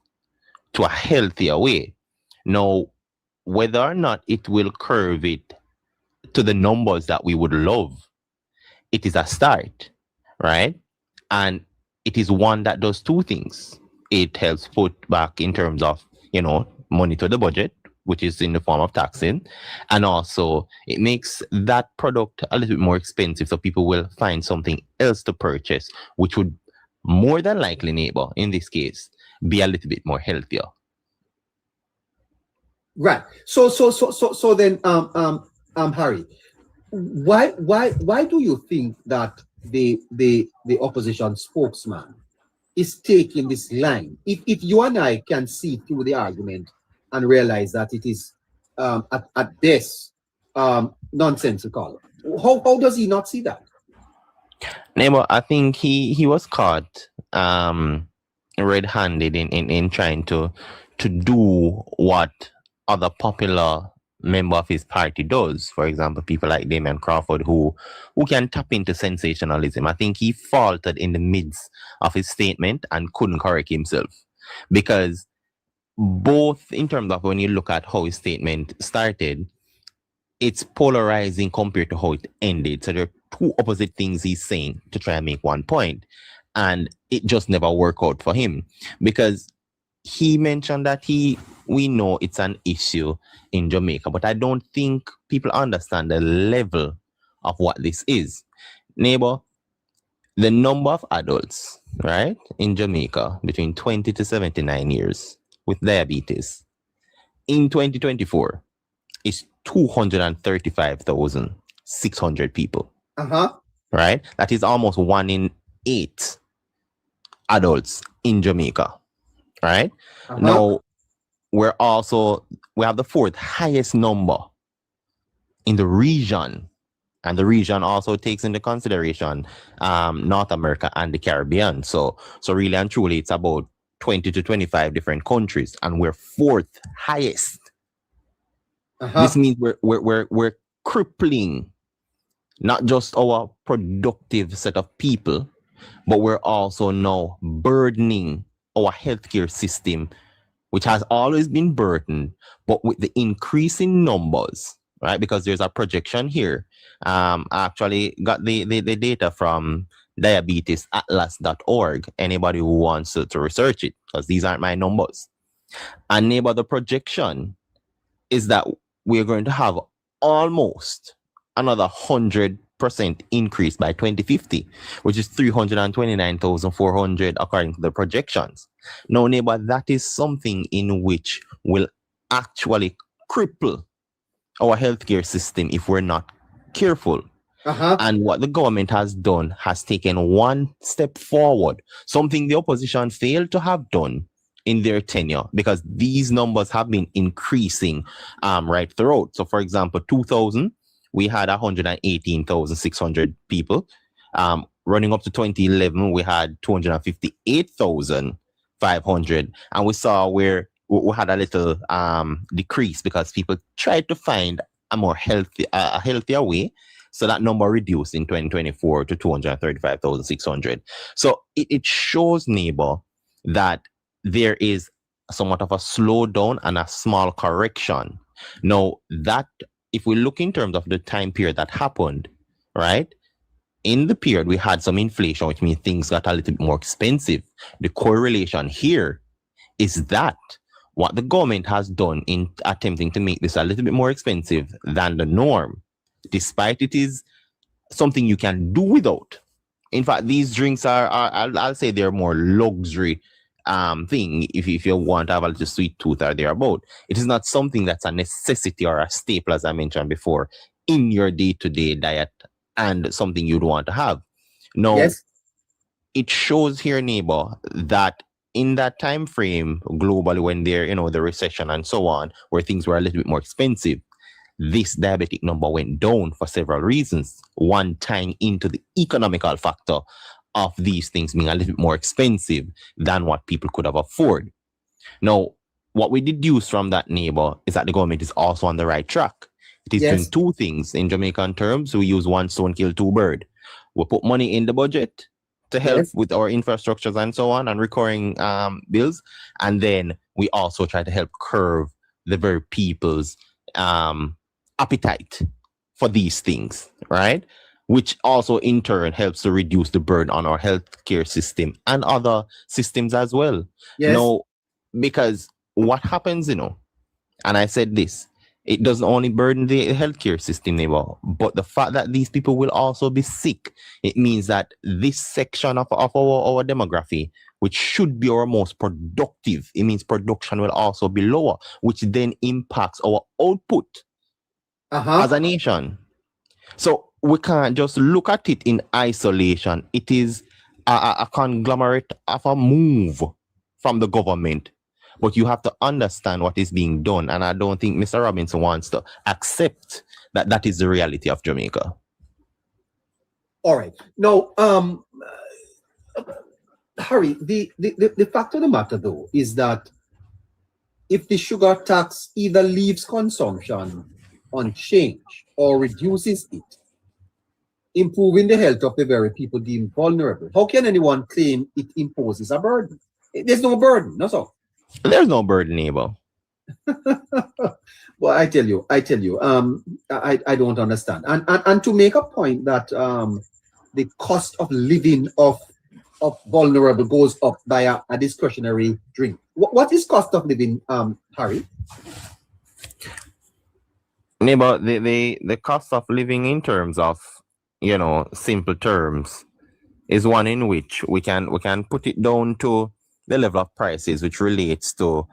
to a healthier way. Now, whether or not it will curve it to the numbers that we would love, it is a start, right? And it is one that does two things. It helps put back in terms of, money to the budget, which is in the form of taxing. And also it makes that product a little bit more expensive. So people will find something else to purchase, which would more than likely, neighbor, in this case, be a little bit more healthier.
Right. So then, Harry, why do you think that the opposition spokesman is taking this line? If you and I can see through the argument and realize that it is at best nonsensical, how does he not see that?
Neighbor, I think he was caught red-handed in trying to do what other popular member of his party does. For example, people like Damian Crawford who can tap into sensationalism. I think he faltered in the midst of his statement and couldn't correct himself, because both in terms of when you look at how his statement started, it's polarizing compared to how it ended. So there are two opposite things he's saying to try and make one point, and it just never worked out for him, because he mentioned that we know it's an issue in Jamaica, but I don't think people understand the level of what this is. Neighbor, the number of adults, right, in Jamaica between 20 to 79 years with diabetes in 2024 is 235,600 people. Right? That is almost 1 in 8 adults in Jamaica. Right? Now, we have the 4th highest number in the region, and the region also takes into consideration North America and the Caribbean. So really and truly, it's about 20 to 25 different countries, and we're 4th highest. This means we're crippling not just our productive set of people, but we're also now burdening our healthcare system, which has always been burdened, but with the increasing numbers, right? Because there's a projection here. I actually got the data from diabetesatlas.org. Anybody who wants to research it, because these aren't my numbers. And neighbor, the projection is that we're going to have almost another 100% increase by 2050, which is 329,400 according to the projections. Now, neighbor, that is something in which will actually cripple our healthcare system if we're not careful. And what the government has done has taken one step forward, something the opposition failed to have done in their tenure, because these numbers have been increasing right throughout. So, for example, 2000, we had 118,600 people. running up to 2011, we had 258,500, and we saw where we had a little decrease because people tried to find a more healthier way. So that number reduced in 2024 to 235,600. So it shows, neighbor, that there is somewhat of a slowdown and a small correction. Now, that if we look in terms of the time period that happened, right? In the period, we had some inflation, which means things got a little bit more expensive. The correlation here is that what the government has done in attempting to make this a little bit more expensive than the norm, despite it is something you can do without. In fact, these drinks are I'll say they're more luxury thing if you want to have a little sweet tooth or thereabout. It is not something that's a necessity or a staple, as I mentioned before, in your day-to-day diet and something you'd want to have. Now,
Yes.
it shows here, neighbor, that in that time frame globally, when there, the recession and so on, where things were a little bit more expensive, this diabetic number went down for several reasons. One, tying into the economical factor of these things being a little bit more expensive than what people could have afforded. Now, what we deduce from that, neighbor, is that the government is also on the right track. It is doing two things. In Jamaican terms, we use one stone, kill two birds. We put money in the budget to help with our infrastructures and so on and recurring bills. And then we also try to help curb the very people's appetite for these things, right? Which also in turn helps to reduce the burden on our healthcare system and other systems as well.
Yes.
No, because what happens, and I said this, it doesn't only burden the healthcare system, neighbor, but the fact that these people will also be sick, it means that this section of our demography, which should be our most productive, it means production will also be lower, which then impacts our output as a nation. So we can't just look at it in isolation. It is a conglomerate of a move from the government. But you have to understand what is being done. And I don't think Mr. Robinson wants to accept that that is the reality of Jamaica.
All right. Now, Harry, the fact of the matter, though, is that if the sugar tax either leaves consumption unchanged or reduces it, improving the health of the very people deemed vulnerable, how can anyone claim it imposes a burden? There's no burden, no, so.
There's no burden, neighbor.
Well, I tell you, I don't understand. And to make a point that the cost of living of vulnerable goes up by a discretionary drink. What is cost of living, Harry?
Neighbor, the cost of living in terms of, simple terms is one in which we can put it down to the level of prices, which relates to,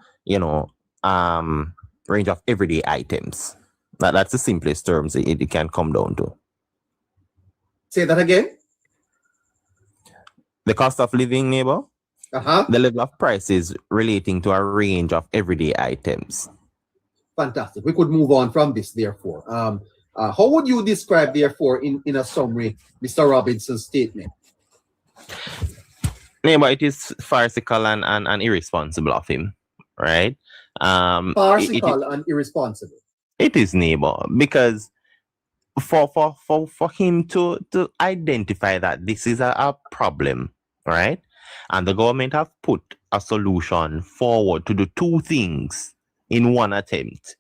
range of everyday items. That's the simplest terms it can come down to.
Say that again.
The cost of living, neighbor, the level of prices relating to a range of everyday items.
Fantastic. We could move on from this, therefore. How would you describe, therefore, in a summary, Mr. Robinson's statement?
Neighbor, it is farcical and irresponsible of him, right?
Farcical and irresponsible.
It is, neighbor, because for him to identify that this is a problem, right? And the government have put a solution forward to do two things in one attempt.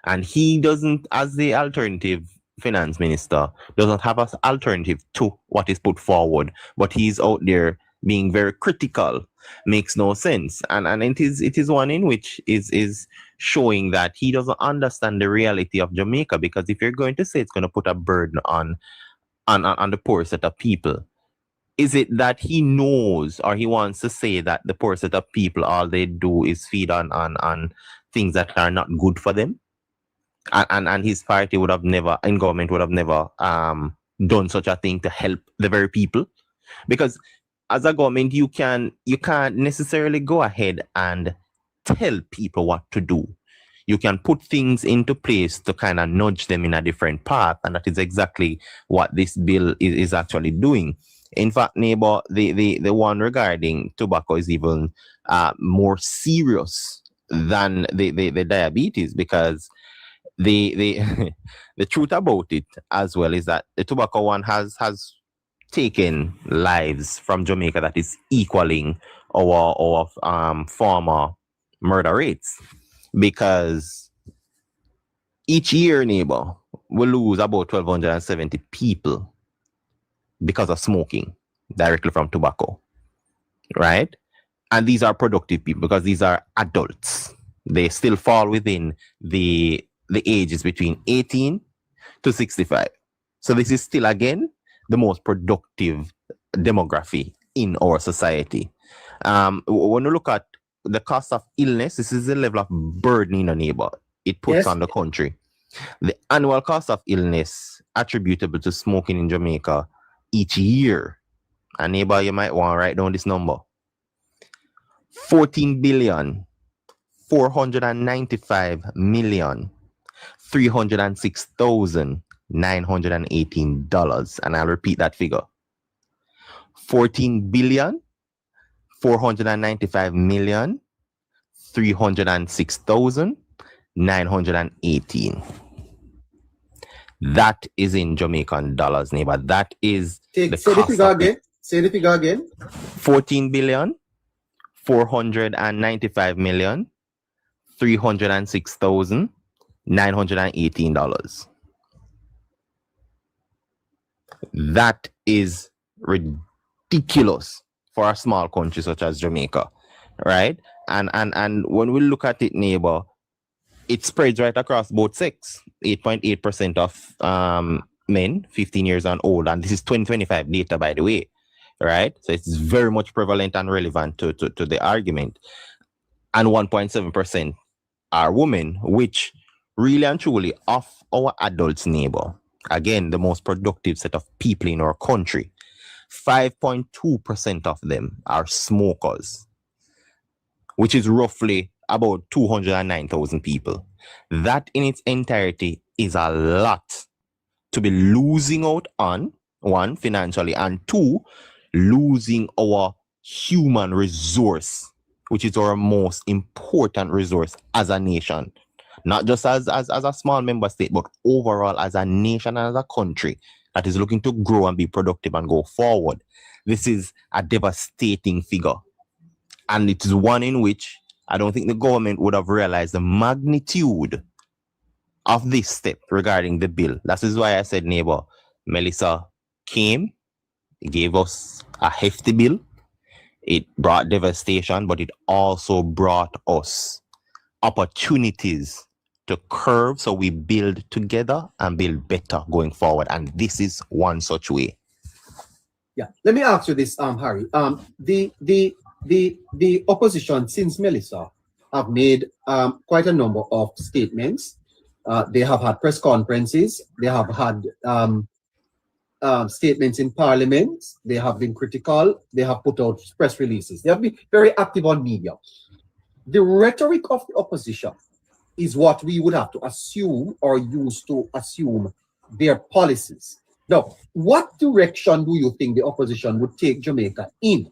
And he doesn't, as the alternative finance minister, doesn't have an alternative to what is put forward, but he's out there being very critical. Makes no sense. And it is one in which is showing that he doesn't understand the reality of Jamaica, because if you're going to say it's going to put a burden on the poor set of people, is it that he knows, or he wants to say that the poor set of people, all they do is feed on things that are not good for them? And his party would have never, in government would have never done such a thing to help the very people? Because as a government, you can't necessarily go ahead and tell people what to do. You can put things into place to kind of nudge them in a different path, and that is exactly what this bill is actually doing. In fact, neighbor, the one regarding tobacco is even more serious than the diabetes, because the the truth about it as well is that the tobacco one has taken lives from Jamaica that is equaling our former murder rates, because each year, neighbor, we lose about 1,270 people because of smoking directly from tobacco, right? And these are productive people because these are adults. They still fall within the ages between 18 to 65. So this is still, again, the most productive demography in our society. When you look at the cost of illness, this is the level of burden in a neighbor it puts on the country. The annual cost of illness attributable to smoking in Jamaica each year, a neighbor, you might want to write down this number: 14,495,306,918 and I'll repeat that figure: 14,495,306,918. That is in Jamaican dollars, neighbor. That is
say the figure again. Say the figure again.
14,495,306,918. That is ridiculous for a small country such as Jamaica, right? And when we look at it, neighbor, it spreads right across both sex. 8.8% of men 15 years and old, and this is 2025 data, by the way, right? So it's very much prevalent and relevant to the argument. And 1.7% are women, which really and truly, of our adults, neighbor, again, the most productive set of people in our country, 5.2% of them are smokers, which is roughly about 209,000 people. That in its entirety is a lot to be losing out on, one, financially, and two, losing our human resource, which is our most important resource as a nation. Not just as a small member state, but overall as a nation and as a country that is looking to grow and be productive and go forward. This is a devastating figure. And it is one in which I don't think the government would have realized the magnitude of this step regarding the bill. That is why I said, neighbor, Melissa came, gave us a hefty bill. It brought devastation, but it also brought us opportunities to curve, so we build together and build better going forward. And this is one such way.
Yeah. Let me ask you this, Harry. The opposition, since Melissa, have made quite a number of statements. They have had press conferences. They have had statements in Parliament. They have been critical. They have put out press releases. They have been very active on media. The rhetoric of the opposition is what we would have to assume or use to assume their policies. Now, what direction do you think the opposition would take Jamaica in,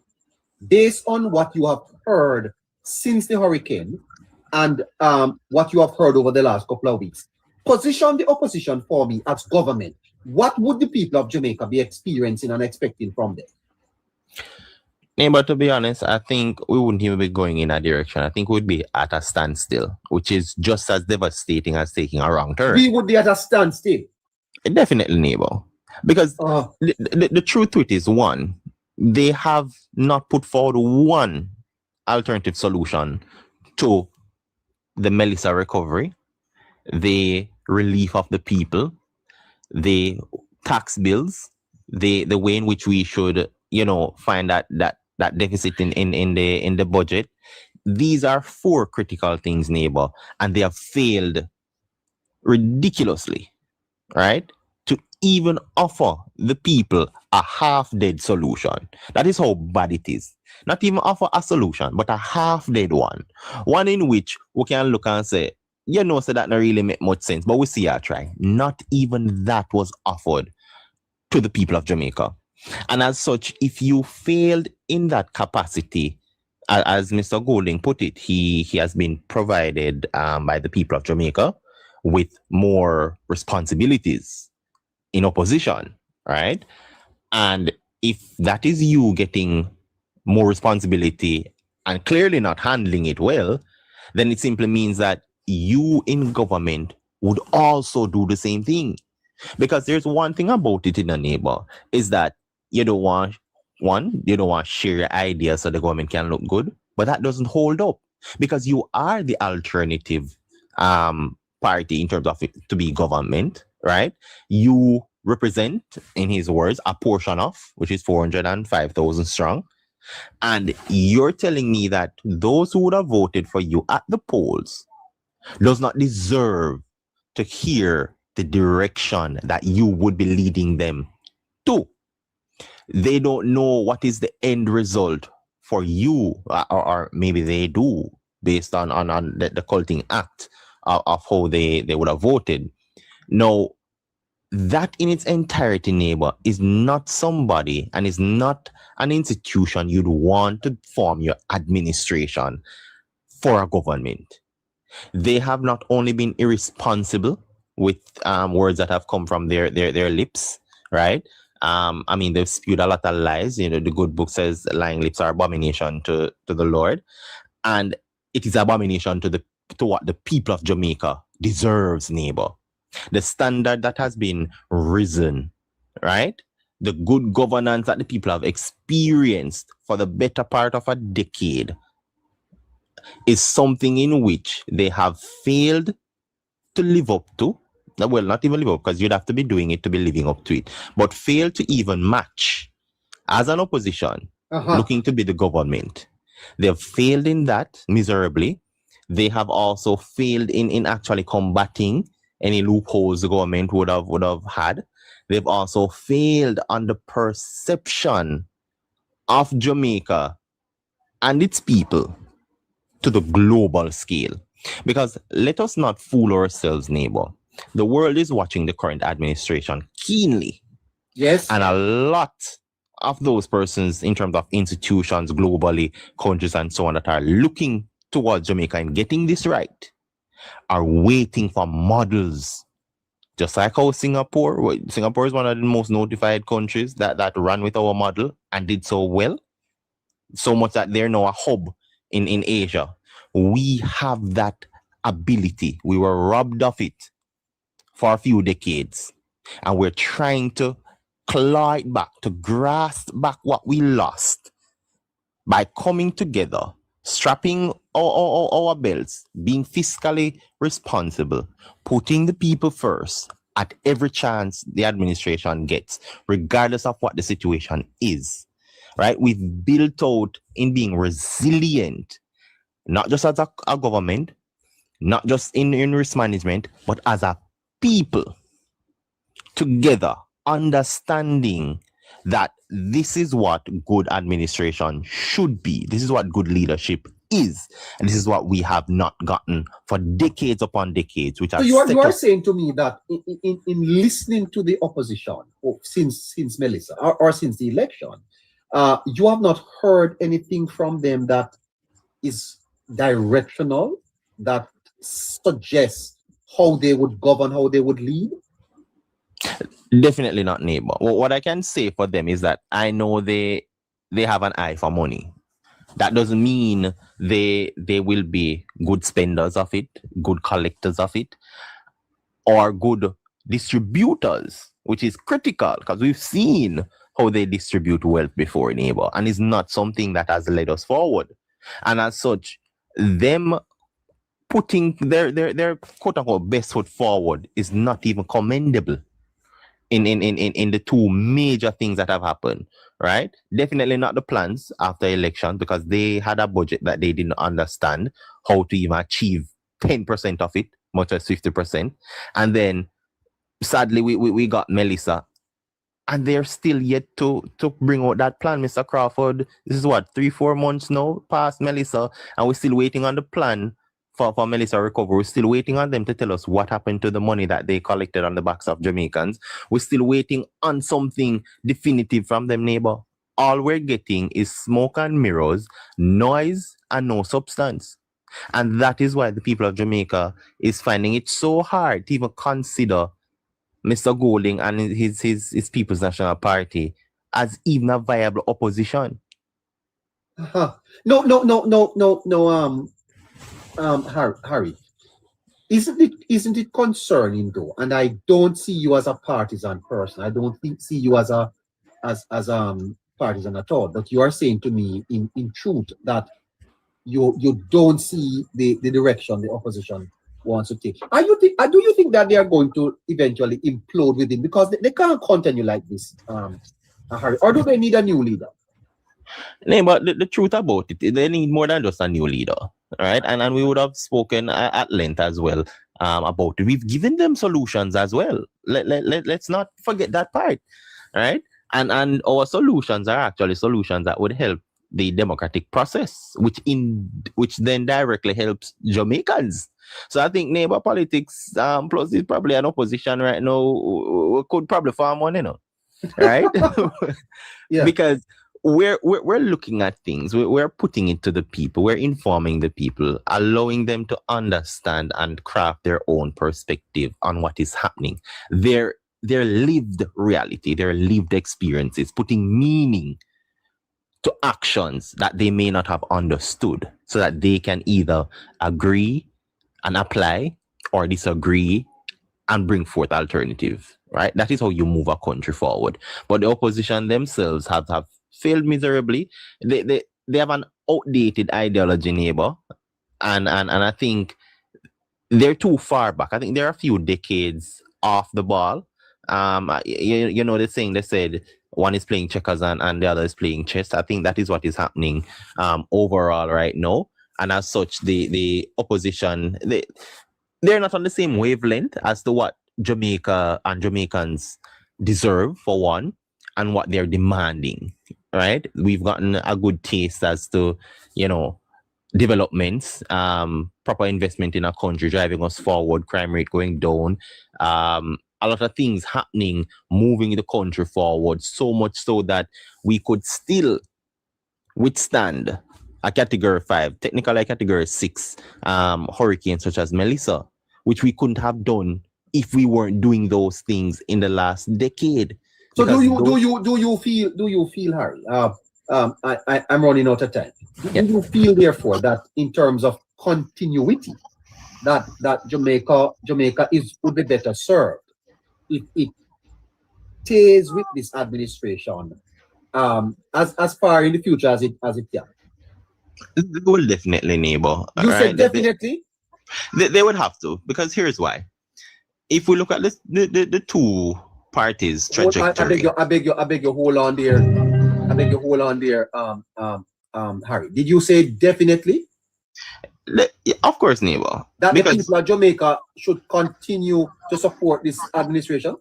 based on what you have heard since the hurricane and what you have heard over the last couple of weeks? Position the opposition for me as government. What would the people of Jamaica be experiencing and expecting from them?
Yeah, but to be honest, I think we wouldn't even be going in that direction. I think we'd be at a standstill, which is just as devastating as taking a wrong turn.
We would be at a standstill.
Definitely, neighbor. Because the truth to it is, one, they have not put forward one alternative solution to the Melissa recovery, the relief of the people, the tax bills, the way in which we should, find that deficit in the budget. These are four critical things, neighbor, and they have failed ridiculously, right? To even offer the people a half-dead solution. That is how bad it is. Not even offer a solution, but a half-dead one. One in which we can look and say, so that not really make much sense, but we see our try. Not even that was offered to the people of Jamaica. And as such, if you failed in that capacity, as Mr. Golding put it, he has been provided by the people of Jamaica with more responsibilities in opposition, right? And if that is you getting more responsibility and clearly not handling it well, then it simply means that you in government would also do the same thing. Because there's one thing about it in a neighbor is that you don't want you don't want to share your ideas so the government can look good, but that doesn't hold up because you are the alternative party in terms of it to be government, right? You represent, in his words, a portion of, which is 405,000 strong. And you're telling me that those who would have voted for you at the polls does not deserve to hear the direction that you would be leading them to. They don't know what is the end result for you, or maybe they do, based on the culting act of how they would have voted. Now, that in its entirety, neighbor, is not somebody and is not an institution you'd want to form your administration for a government. They have not only been irresponsible with words that have come from their lips, right? I mean, they've spewed a lot of lies. You know, the good book says lying lips are abomination to the Lord. And it is abomination to what the people of Jamaica deserves, neighbor. The standard that has been risen, right? The good governance that the people have experienced for the better part of a decade is something in which they have failed to live up to. Well, not even live up, because you'd have to be doing it to be living up to it, but fail to even match as an opposition looking to be the government. They've failed in that miserably. They have also failed in actually combating any loopholes the government would have had. They've also failed on the perception of Jamaica and its people to the global scale. Because let us not fool ourselves, neighbor. The world is watching the current administration keenly.
Yes.
And a lot of those persons in terms of institutions globally, countries and so on that are looking towards Jamaica and getting this right are waiting for models. Just like how Singapore is one of the most notified countries that ran with our model and did so well. So much that they're now a hub in Asia. We have that ability. We were robbed of it for a few decades. And we're trying to claw it back, to grasp back what we lost by coming together, strapping our belts, being fiscally responsible, putting the people first at every chance the administration gets, regardless of what the situation is. Right? We've built out in being resilient, not just as a government, not just in risk management, but as a people together, understanding that this is what good administration should be. This is what good leadership is. And this is what we have not gotten for decades upon decades. Which
so you are saying to me that in listening to the opposition since Melissa or since the election, you have not heard anything from them that is directional, that suggests how they would govern, how they would lead?
Definitely not, neighbor. Well, what I can say for them is that I know they have an eye for money. That doesn't mean they will be good spenders of it, good collectors of it, or good distributors, which is critical because we've seen how they distribute wealth before, neighbor, and it's not something that has led us forward. And as such, them putting their quote unquote best foot forward is not even commendable in the two major things that have happened, right? Definitely not the plans after election, because they had a budget that they didn't understand how to even achieve 10% of it, much as 50%. And then sadly we got Melissa, and they're still yet to bring out that plan, Mr. Crawford. This is what, 3-4 months now past Melissa, and we're still waiting on the plan for Melissa recovery. We're still waiting on them to tell us what happened to the money that they collected on the backs of Jamaicans. We're still waiting on something definitive from them, neighbor. All we're getting is smoke and mirrors, noise and no substance. And that is why the people of Jamaica is finding it so hard to even consider Mr. Golding and his People's National Party as even a viable opposition.
No. Harry. Isn't it concerning though? And I don't see you as a partisan person. I don't see you as partisan at all. But you are saying to me in truth that you don't see the direction the opposition wants to take. Do you think that they are going to eventually implode within, because they can't continue like this, Harry? Or do they need a new leader?
No, but the truth about it, they need more than just a new leader, right? And we would have spoken at length as well about it. We've given them solutions as well. Let's not forget that part, right? And our solutions are actually solutions that would help the democratic process, which then directly helps Jamaicans. So I think neighbor politics, plus is probably an opposition right now, we could probably farm one, right?
Yeah.
Because we're looking at things, we're putting it to the people, we're informing the people, allowing them to understand and craft their own perspective on what is happening. Their lived reality, their lived experiences, putting meaning to actions that they may not have understood, so that they can either agree and apply or disagree and bring forth alternative, right? That is how you move a country forward. But the opposition themselves have failed miserably. They have an outdated ideology, neighbor, and I think they're too far back. I think they're a few decades off the ball. You know the saying, they said one is playing checkers and the other is playing chess. I think that is what is happening overall right now. And as such, the opposition, they're not on the same wavelength as to what Jamaica and Jamaicans deserve, for one, and what they're demanding, right? We've gotten a good taste as to, developments, proper investment in our country, driving us forward, crime rate going down, a lot of things happening, moving the country forward, so much so that we could still withstand a category 5, technically a category 6 hurricane such as Melissa, which we couldn't have done if we weren't doing those things in the last decade.
So do you feel, Harry? I'm running out of time. Do you feel, therefore, that in terms of continuity, that Jamaica would be better served if it stays with this administration as far in the future as it can?
Well, definitely, neighbor.
You said definitely?
They would have to, because here's why. If we look at the two parties' trajectory.
I beg you, hold on there. Harry. Did you say definitely?
Of course, neighbor.
That the people of Jamaica should continue to support this administration?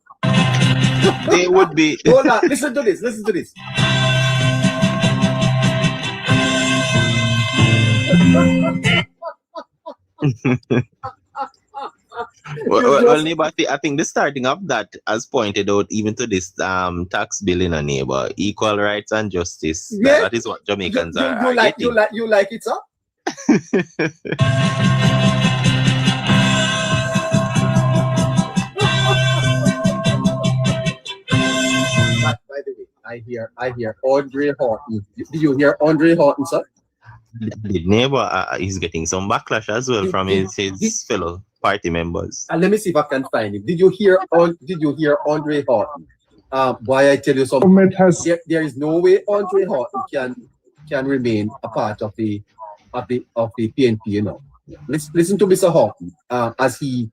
They would be.
Hold on, listen to this.
Well, neighbor, I think the starting of that, as pointed out, even to this tax bill in a neighbor, equal rights and justice.
Yeah.
That is what Jamaicans are
getting. You like it, sir? By the way, I hear Andre Horton. Did you hear Andre Horton, sir?
The neighbor, he's getting some backlash as well from his fellow party members.
And let me see if I can find it. Did you hear Andre Horton? Why I tell you something? There is no way Andre Horton can remain a part of the PNP. Listen to Mr. Horton as he.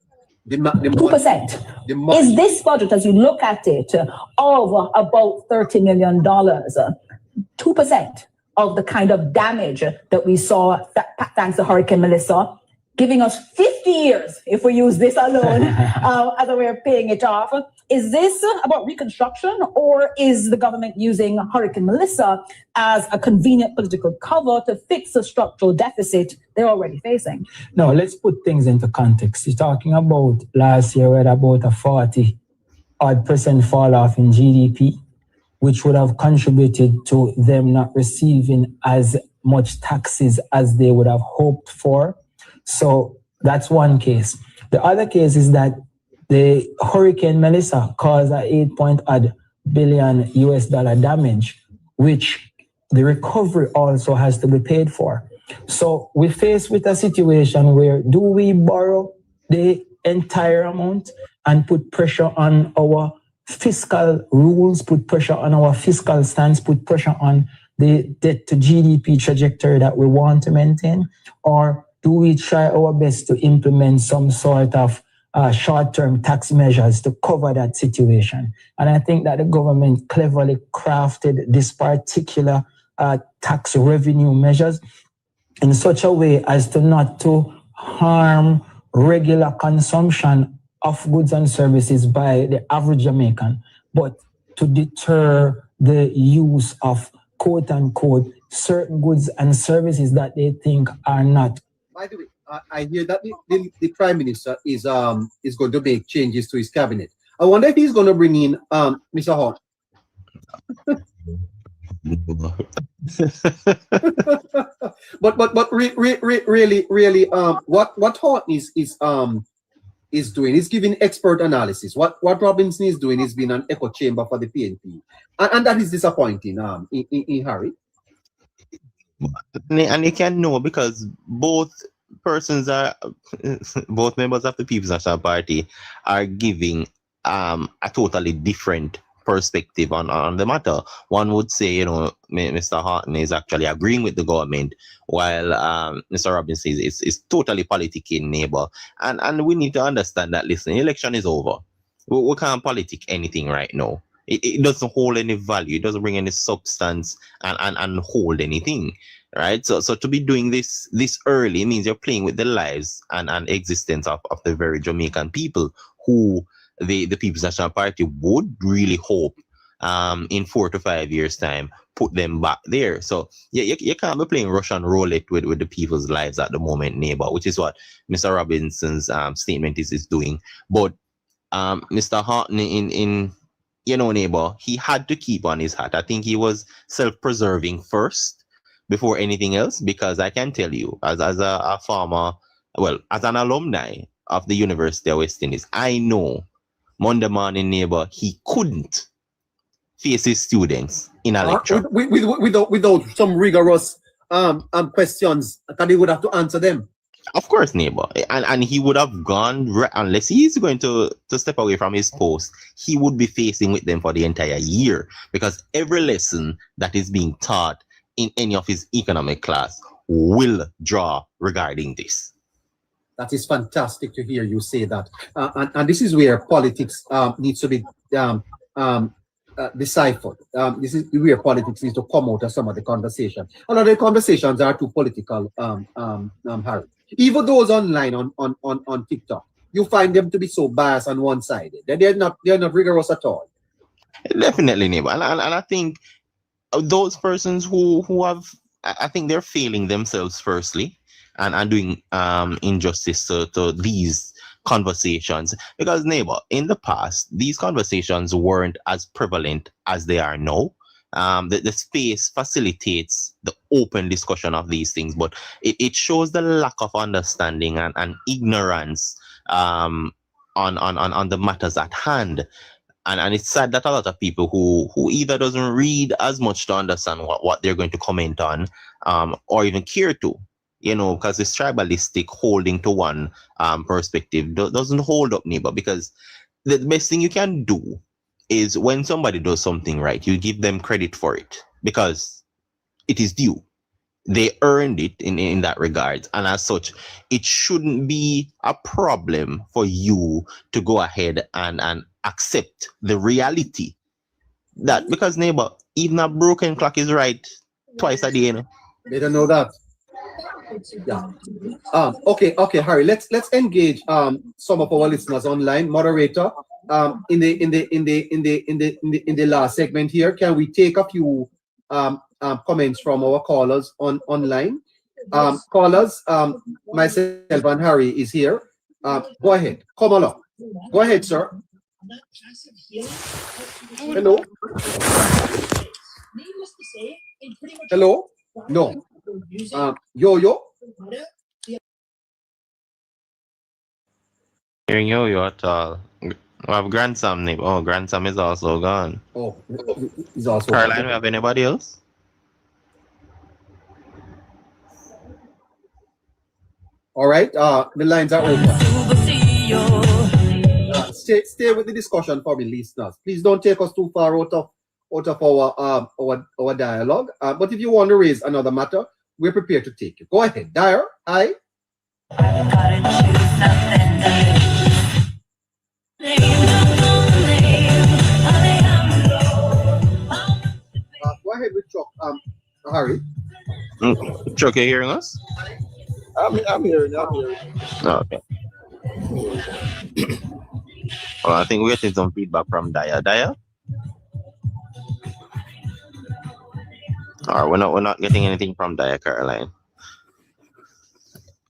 2%. Is this budget, as you look at it, of about $30 million, 2% of the kind of damage that we saw thanks to Hurricane Melissa? giving us 50 years if we use this alone as a way of paying it off. Is this about reconstruction, or is the government using Hurricane Melissa as a convenient political cover to fix the structural deficit they're already facing?
No, let's put things into context. You're talking about last year we had about a 40% fall off in GDP, which would have contributed to them not receiving as much taxes as they would have hoped for. So that's one case. The other case is that the Hurricane Melissa caused a $8 billion US damage, which the recovery also has to be paid for. So we're faced with a situation where do we borrow the entire amount and put pressure on our fiscal rules, put pressure on our fiscal stance, put pressure on the debt to GDP trajectory that we want to maintain? Or do we try our best to implement some sort of short-term tax measures to cover that situation? And I think that the government cleverly crafted this particular tax revenue measures in such a way as to not to harm regular consumption of goods and services by the average Jamaican, but to deter the use of quote-unquote certain goods and services that they think are not.
By the way, I hear that the Prime Minister is going to make changes to his cabinet. I wonder if he's going to bring in Mr. Hart. but really, what Hart is doing is giving expert analysis. What Robinson is doing is being an echo chamber for the PNP, and that is disappointing. In Harry.
And you can know because both persons are both members of the People's National Party are giving a totally different perspective on the matter. One would say, Mr. Horton is actually agreeing with the government, while Mr. Robinson is totally politicking neighbor. And we need to understand that, listen, election is over. We can't politic anything right now. It doesn't hold any value. It doesn't bring any substance and hold anything, right? So to be doing this early means you're playing with the lives and existence of the very Jamaican people who the People's National Party would really hope in 4 to 5 years' time put them back there. So you can't be playing Russian roulette with the people's lives at the moment, neighbor, which is what Mr. Robinson's statement is doing. But Mr. Horton in neighbor, he had to keep on his hat. I think he was self-preserving first before anything else, because I can tell you, as a former, as an alumni of the University of West Indies, I know Monday morning, neighbor, he couldn't face his students in a lecture.
Without some rigorous questions that he would have to answer them.
Of course, neighbor. And he would have gone, unless he's going to step away from his post, he would be facing with them for the entire year, because every lesson that is being taught in any of his economic class will draw regarding this.
That is fantastic to hear you say that. And this is where politics needs to be deciphered. This is where politics needs to come out of some of the conversation. A lot of the conversations are too political, Harry. Even those online on TikTok, you find them to be so biased on one side. They're not rigorous at all.
Definitely, neighbor. And I think those persons who have, I think they're failing themselves firstly, and doing injustice to these conversations. Because, neighbor, in the past, these conversations weren't as prevalent as they are now. The space facilitates the open discussion of these things, but it shows the lack of understanding and ignorance on the matters at hand. And it's sad that a lot of people who either doesn't read as much to understand what they're going to comment on, or even care to, because it's tribalistic holding to one perspective doesn't hold up, neighbor, because the best thing you can do is when somebody does something right, you give them credit for it because it is due. They earned it in that regard. And as such, it shouldn't be a problem for you to go ahead and accept the reality that, because, neighbor, even a broken clock is right twice a day.
They don't know that. Yeah. Okay, Harry. Let's engage some of our listeners online. Moderator, in the last segment here, can we take a few comments from our callers online? Callers, myself and Harry is here. Go ahead. Come along. Go ahead, sir. Hello. Hello. No. Yo.
Hearing you at all. We have Grandson name. Oh, Grandson is also gone.
Oh, he's also
Caroline,
gone.
we have anybody else?
All right. The lines are open. Stay with the discussion for me, listeners. Please don't take us too far out of our dialogue. But if you want to raise another matter, we're prepared to take it. Go ahead, Dyer. Hi. Go ahead with Chuck. Harry.
Chuck, you hearing us?
I'm hearing.
Oh, okay. Well, I think we're getting some feedback from Daya. Daya? Or we're not getting anything from Daya, Caroline.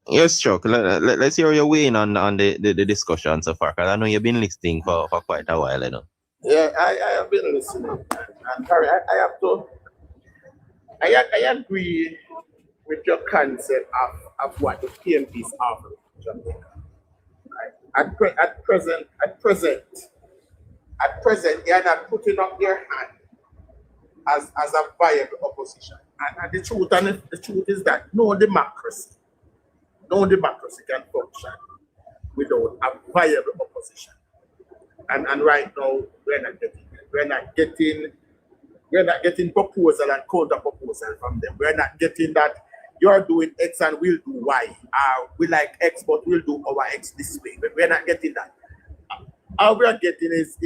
Yes, Chuck. Let's hear your weighing on the discussion so far, because I know you've been listening for quite a while, you know.
Yeah, I have been listening. And Harry, I have to. I agree with your concept of what the PMP is offering to Jamaica. Right? At present, they are not putting up their hand as a viable opposition. And the truth is that no democracy can function without a viable opposition. And right now we're not getting proposal and counter proposal from them. We're not getting that you're doing X and we'll do Y. We like X, but we'll do our X this way. But we're not getting that. All we're getting is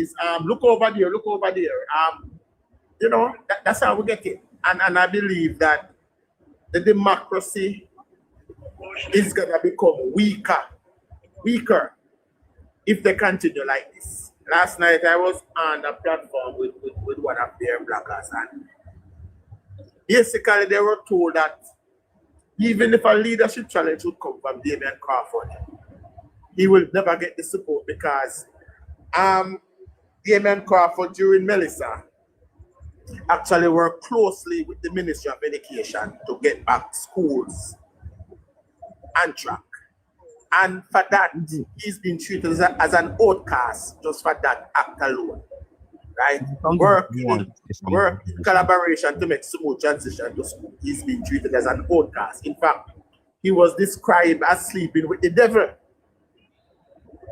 look over there. That's how we get it. And I believe that the democracy is gonna become weaker if they continue like this. Last night I was on a platform with one of their bloggers, and basically they were told that even if a leadership challenge would come from Damian Crawford, he will never get the support because Damian Crawford during Melissa actually worked closely with the Ministry of Education to get back schools on track. And for that, he's been treated as an outcast just for that act alone. Right? Work in collaboration to make smooth transition to school. He's been treated as an outcast. In fact, he was described as sleeping with the devil.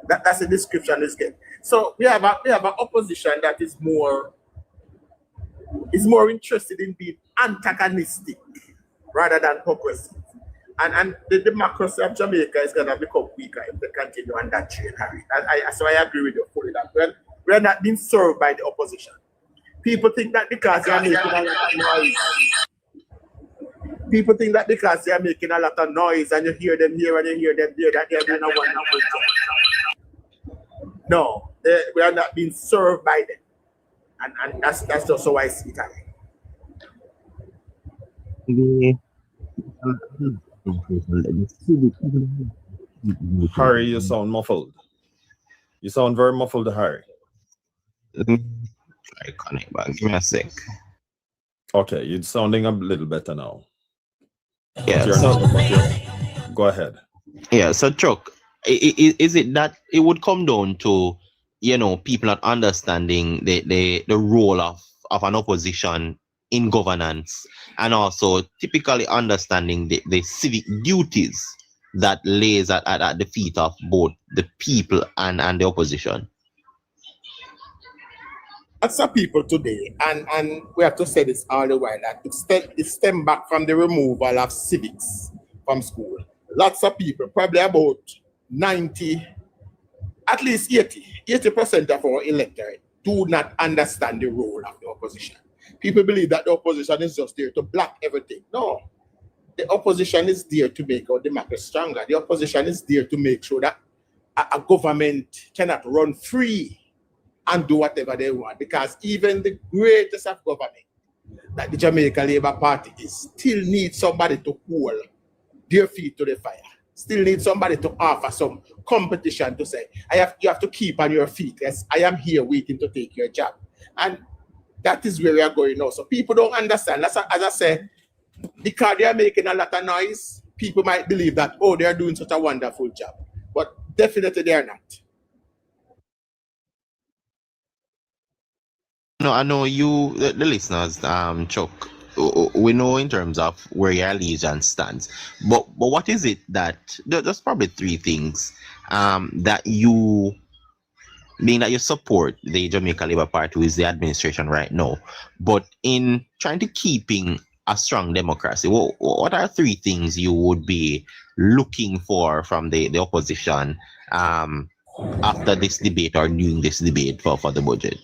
That's the description is getting. So we have an opposition that is more interested in being antagonistic rather than progressive. And the democracy of Jamaica is going to become weaker if they continue on that train, Harry. So I agree with you fully that we're not being served by the opposition. People think that because they are making a lot of noise. People think that because they are making a lot of noise and you hear them here and you hear them there, that they're doing a wonderful job. No, we are not being served by them. And that's just how I see it.
Harry, you sound muffled. You sound very muffled, Harry.
Let me try connect back. Give me a sec.
Okay, you're sounding a little better now.
Yeah.
Go ahead.
Yeah. So, Chuck, is it that it would come down to, people not understanding the role of an opposition in governance, and also typically understanding the civic duties that lays at the feet of both the people and the opposition?
Lots of people today, and we have to say this all the while, that it stem back from the removal of civics from school. Lots of people, probably about 90, at least 80% of our electorate do not understand the role of the opposition. People believe that the opposition is just there to block everything. No. the opposition is there to make our democracy stronger. The opposition is there to make sure that a government cannot run free and do whatever they want, because even the greatest of government, like the Jamaica Labour Party, is still needs somebody to hold their feet to the fire. Still need somebody to offer some competition to say, you have to keep on your feet. Yes, I am here waiting to take your job. And that is where we are going now. So people don't understand. As I say, because they are making a lot of noise, people might believe that, oh, they are doing such a wonderful job. But definitely they are not.
No, I know you, the listeners, Chuck, we know in terms of where your allegiance stands, but what is it that, there's probably three things that you, being that you support the Jamaica Labour Party, who is the administration right now, but in trying to keeping a strong democracy, what are three things you would be looking for from the opposition after this debate or during this debate for the budget?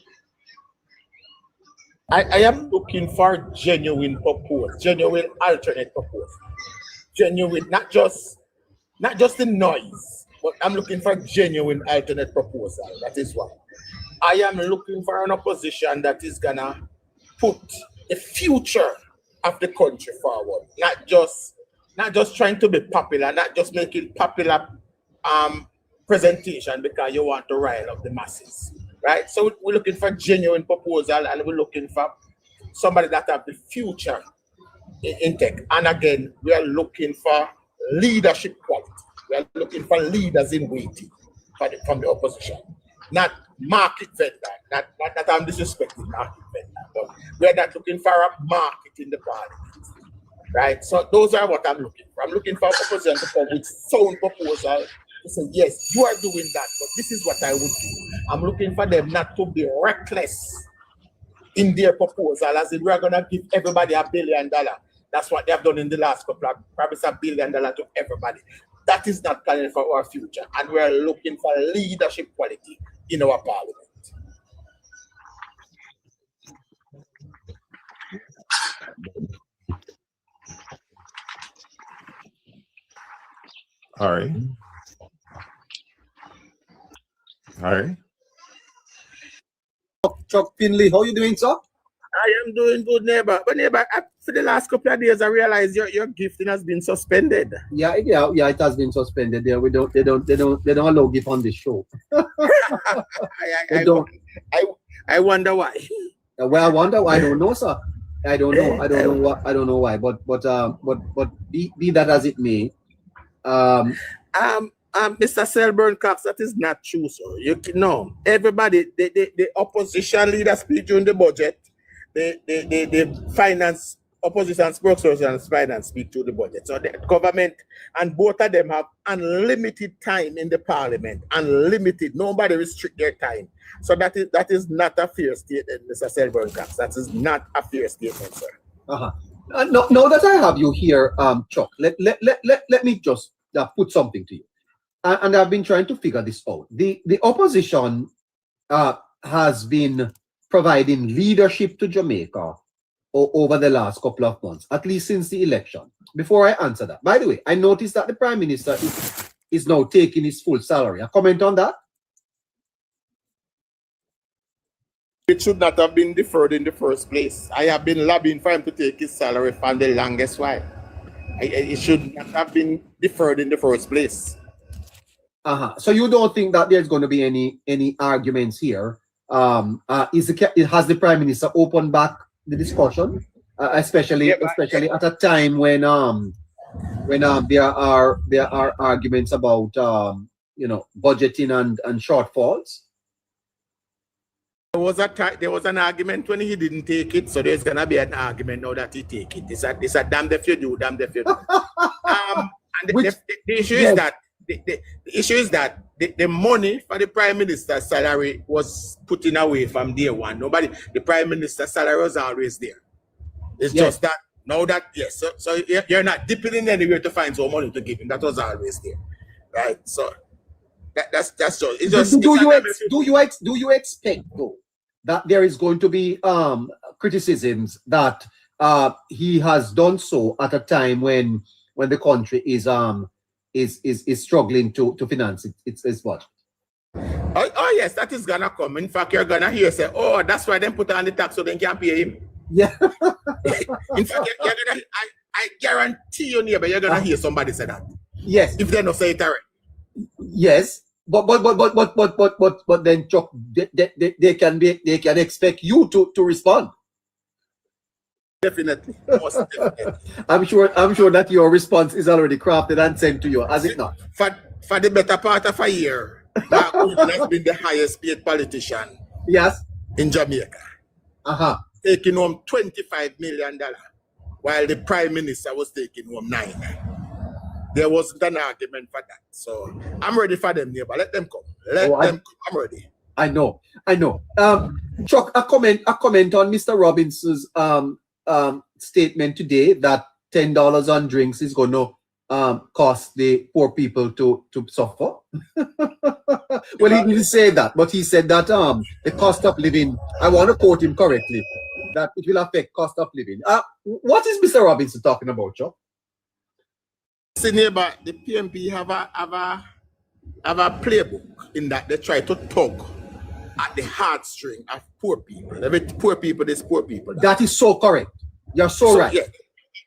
I am looking for genuine purpose, genuine alternate purpose, genuine, not just the noise, but I'm looking for genuine alternate proposal. That is why I am looking for an opposition that is gonna put the future of the country forward, not just trying to be popular, not just making popular presentation because you want to rile up the masses. Right, so we're looking for genuine proposal, and we're looking for somebody that have the future in tech. And again, we are looking for leadership quality. We are looking for leaders in waiting from the opposition, not market vendor. Not I'm disrespecting market vendor, but we're not looking for a market in the parliament. Right, so those are what I'm looking for. I'm looking for opposition to come with sound proposal. To say, yes, you are doing that, but this is what I would do. I'm looking for them not to be reckless in their proposal, as if we're going to give everybody $1 billion. That's what they have done in the last couple of, promise $1 billion to everybody. That is not planning for our future, and we're looking for leadership quality in our parliament.
All right. All right.
Chuck Finley, how you doing, sir?
I am doing good, neighbor. But neighbor, for the last couple of days, I realized your gifting has been suspended.
Yeah, it has been suspended. There, they don't allow gift on the show.
I wonder why.
Well, I wonder. I don't know, sir. I don't know why. But be that as it may.
Mr. Selburn Cox, that is not true, sir. You know, everybody, the opposition leaders speak during the budget. The finance opposition spokespersons finance speak to the budget. So the government and both of them have unlimited time in the parliament. Unlimited. Nobody restrict their time. So that is not a fair statement, Mr. Selburn Cox. That is not a fair statement, sir.
Now that I have you here, Chuck, let me just put something to you. And I've been trying to figure this out. The opposition has been providing leadership to Jamaica over the last couple of months, at least since the election. Before I answer that, by the way, I noticed that the Prime Minister is now taking his full salary. A comment on that?
It should not have been deferred in the first place. I have been lobbying for him to take his salary for the longest while. It should not have been deferred in the first place.
So you don't think that there's going to be any arguments here? Has the Prime Minister opened back the discussion, especially at a time when there are arguments about budgeting and shortfalls?
There was an argument when he didn't take it, so there's gonna be an argument now that he take it. It's a damned if you do, damned if you do. And the issue is that the issue is that the money for the Prime Minister's salary was put in away from day one. The Prime Minister's salary was always there. It's just that now that so you're not dipping in anywhere to find some money to give him. That was always there, right? So that's just it's just.
Do you expect though that there is going to be criticisms that he has done so at a time when the country is struggling to finance its budget.
Oh yes, that is gonna come. In fact, you're gonna hear say, oh, that's why they put on the tax so they can pay him.
Yeah.
In fact, you're gonna. I guarantee you, neighbor, you're gonna hear somebody say that.
Yes.
If they don't say it already.
Yes. But then Chuck, they can expect you to respond.
Definitely. Most definitely.
I'm sure that your response is already crafted and sent to you, has it not?
For the better part of a year, Mark Woodson has been the highest paid politician.
Yes.
In Jamaica. Taking home $25 million, while the Prime Minister was taking home $9 million. There wasn't an argument for that. So I'm ready for them, neighbor. Let them come. Let them come. I'm ready.
I know. Chuck, a comment on Mr. Robinson's statement today that $10 on drinks is going to cost the poor people to suffer. Well, he didn't say that, but he said that the cost of living, I want to quote him correctly, that it will affect cost of living. What is Mr. Robinson talking about, Chuck?
See, neighbor, the PMP have a playbook in that they try to tug at the heartstring of poor people. Every poor people, there's poor people.
That is so correct. You're so right.
Yeah,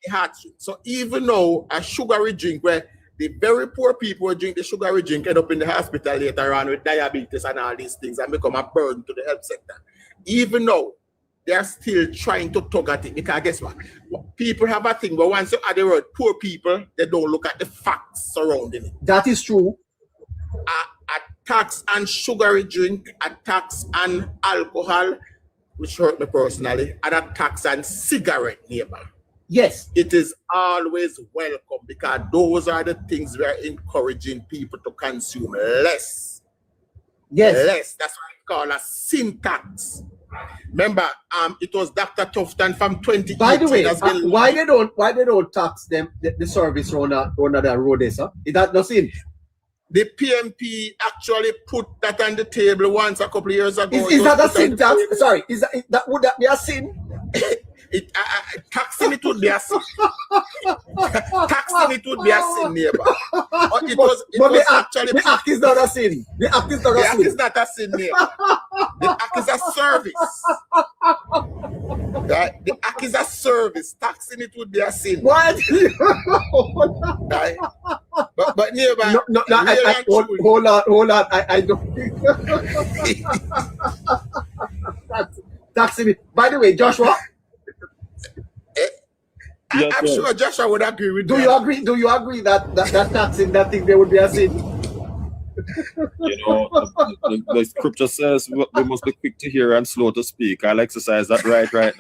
the heartstring. So even though a sugary drink where the very poor people who drink the sugary drink end up in the hospital later on with diabetes and all these things and become a burden to the health sector. Even though they're still trying to tug at it, because guess what? People have a thing, but once you add the word poor people, they don't look at the facts surrounding it.
That is true.
A tax on sugary drink, a tax on alcohol, which hurt me personally, and a tax on cigarette, neighbor.
Yes.
It is always welcome because those are the things we are encouraging people to consume less.
Yes.
Less. That's what I call a sin tax. Remember, it was Dr. Tufton from 2018.
By the way, why they don't tax them the service on that road, sir? Is that not sin?
The PMP actually put that on the table once a couple of years ago.
Is that a sin tax? Sorry, would that be a sin?
Taxing it would be a sin. Taxing it would be a sin, neighbor. The
act is not a sin. The act is not a sin.
The act is not a sin, neighbor. The act is a service. Right? The act is a service. Taxing it would be a sin.
What?
Right? But neighbor,
hold on. I don't. Taxing it. By the way, Joshua.
I'm sure Joshua would agree with
Do you agree that taxing that thing there would be a sin?
You know, the scripture says we must be quick to hear and slow to speak. I'll exercise that right now.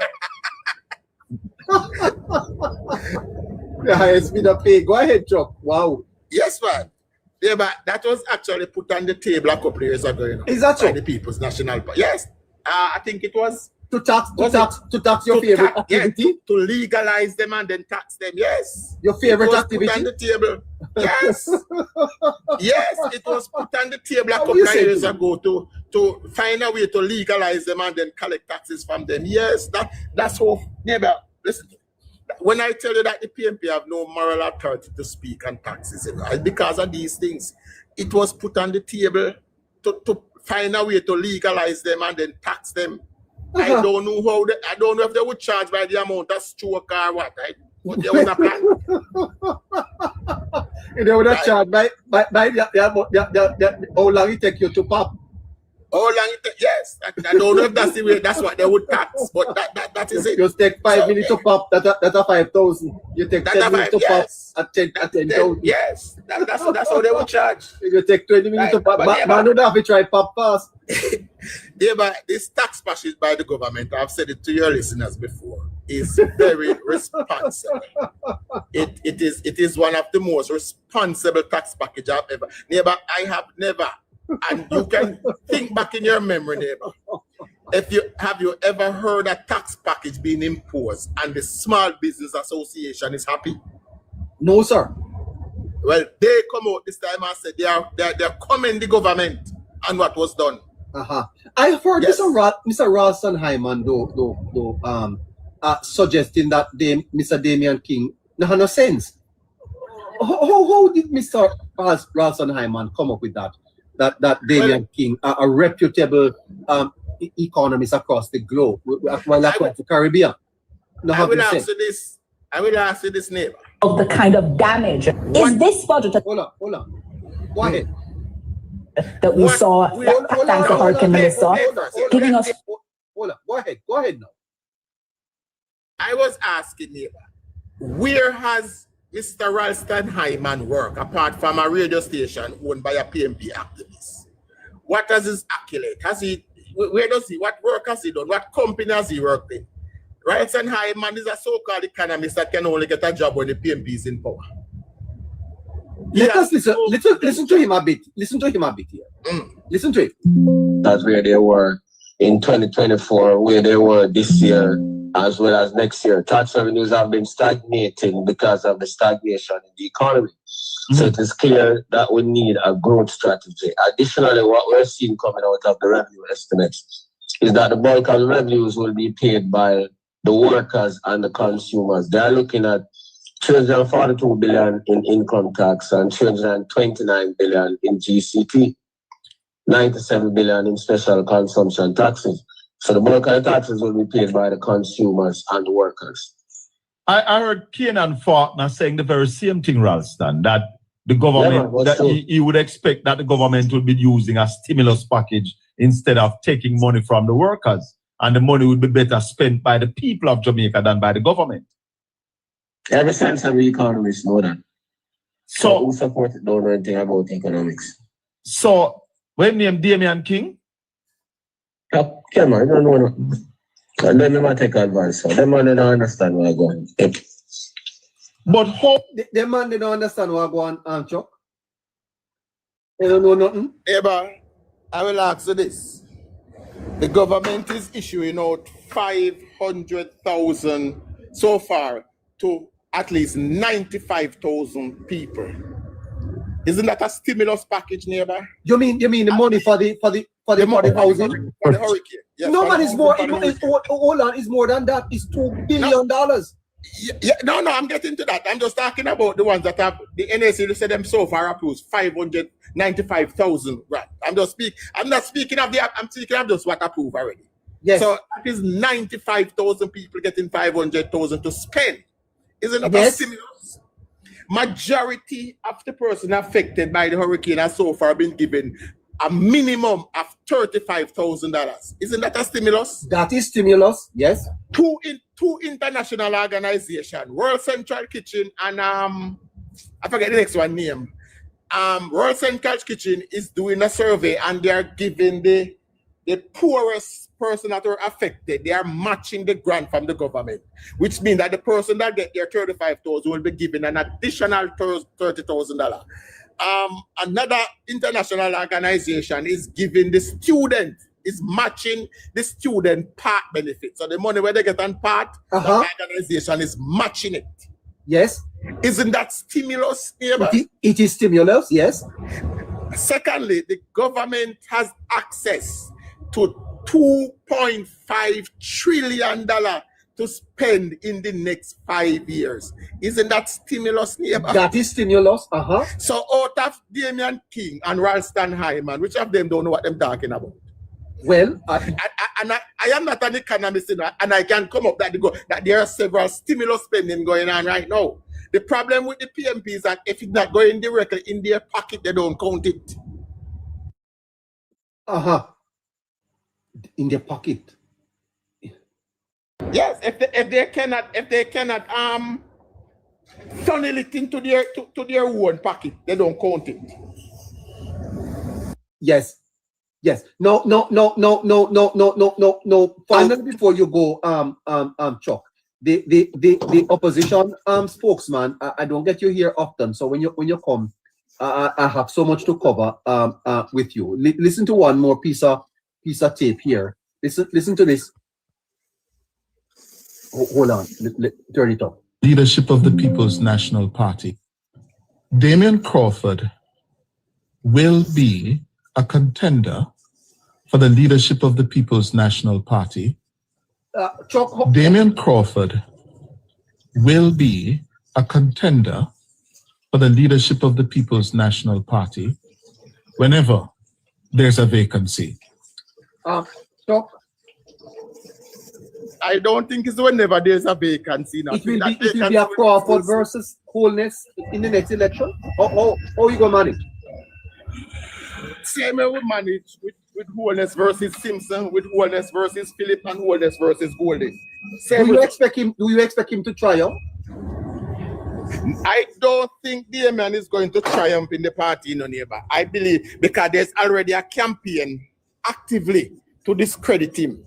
The highest bidder pay. Go ahead, Chuck. Wow.
Yes, man. Yeah, but that was actually put on the table a couple of years ago. You know,
is that so?
By the People's National Party. Yes. I think it was.
To tax your favorite activity?
Yeah, to legalize them and then tax them, yes.
Your favorite activity?
Put on the table. Yes. Yes, it was put on the table a couple of years ago to find a way to legalize them and then collect taxes from them. Yes, that's how, neighbor, listen. When I tell you that the PMP have no moral authority to speak on taxes, you know, it's because of these things. It was put on the table to find a way to legalize them and then tax them. I don't know I don't know if they would charge by the amount of stroke or what. But they would have planned.
They would have charged by how long it take you to pop.
How long it take? Yes. I don't know if that's the way. That's what they would tax. But that is it.
You take 5 minutes to pop. That's a 5,000. You take 10 minutes to pop at 10,000.
Yes. That's how they would charge.
If you take 20 minutes to pop, man don't have to try pop fast.
Yeah, but this tax package by the government, I've said it to your listeners before, is very responsible. It is one of the most responsible tax package I've ever. Neighbor, I have never, and you can think back in your memory, neighbor. Have you ever heard a tax package being imposed and the Small Business Association is happy?
No, sir.
Well, they come out this time and said they're commending the government on what was done.
I've heard Mr. Ross and Hyman suggesting that Mr. Damian King no have no sense. How did Mr. Ralston Hyman come up with that? That Damian King, a reputable economist across the globe, while across the Caribbean. No,
I will answer this, neighbor.
Of the kind of damage. Is this budget
Hold on. Go ahead.
that we saw thanks to Hurricane Melissa giving us?
Hold on. Go ahead now.
I was asking neighbor, where has Mr. Ralston Hyman work apart from a radio station owned by a PMP activist? What has his accolade? What work has he done? What company has he worked in? Ralston Hyman is a so-called economist that can only get a job when the PMP is in power.
Let us listen to him a bit. Listen to him a bit here. Listen to it.
That's where they were in 2024, where they were this year, as well as next year. Tax revenues have been stagnating because of the stagnation in the economy. So it is clear that we need a growth strategy. Additionally, what we're seeing coming out of the revenue estimates is that the bulk of the revenues will be paid by the workers and the consumers. They're looking at 342 billion in income tax and 329 billion in GCT, 97 billion in special consumption taxes. So the bulk of the taxes will be paid by the consumers and the workers.
I heard Kenan Faulkner saying the very same thing, Ralston, that the government, he would expect that the government will be using a stimulus package instead of taking money from the workers. And the money would be better spent by the people of Jamaica than by the government.
Every sensible economists know that. So who support it don't know anything about economics.
So when named Damian King?
Come on, I don't know. Let me take advice. So them man don't understand where I go.
But how the man they don't understand what I go on, Chuck? They don't know nothing.
Eba, I will ask you this. The government is issuing out 500,000 so far to at least 95,000 people. Isn't that a stimulus package, neighbor?
You mean the money for the housing?
For the hurricane. Yes,
no, man, it's more. Hold on, it's more than that. It's $2 billion.
No, I'm getting to that. I'm just talking about the ones that have the NAC said them so far approved 595,000. Right. I'm not speaking of I'm speaking of just what approved already.
Yes.
So that is 95,000 people getting 500,000 to spend. Isn't that
yes.
a stimulus? Majority of the person affected by the hurricane has so far been given a minimum of $35,000. Isn't that a stimulus?
That is stimulus, yes.
Two international organizations, World Central Kitchen and I forget the next one name. World Central Kitchen is doing a survey and they are giving the poorest person that are affected, they are matching the grant from the government, which means that the person that get their $35,000 will be given an additional $30,000. Another international organization is giving the student, is matching the student part benefit. So the money where they get on part, the organization is matching it.
Yes.
Isn't that stimulus?
It is stimulus, yes.
Secondly, the government has access to $2.5 trillion to spend in the next 5 years. Isn't that stimulus, neighbor?
That is stimulus,
So out of Damian King and Ralston Hyman, which of them don't know what I'm talking about?
Well,
I am not an economist, and I can come up that there are several stimulus spending going on right now. The problem with the PMP is that if it's not going directly in their pocket, they don't count it.
In their pocket.
Yes, if they cannot funnel it into their own pocket, they don't count it.
Yes. No. Finally, before you go, Chuck, the opposition spokesman, I don't get you here often, so when you come, I have so much to cover with you. Listen to one more piece of tape here. Listen to this. Hold on, turn it up.
Leadership of the People's National Party. Damian Crawford will be a contender for the leadership of the People's National Party
Chuck,
Damien Crawford will be a contender for the leadership of the People's National Party whenever there's a vacancy.
Chuck,
I don't think it's whenever there's a vacancy.
it will be a Crawford versus Holness in the next election. How you gonna manage?
Same way we manage with Holness versus Simpson, with Holness versus Philip, and Holness versus Goldie.
Do you expect him to triumph?
I don't think Damien is going to triumph in the party, no neighbor. I believe because there's already a campaign actively to discredit him.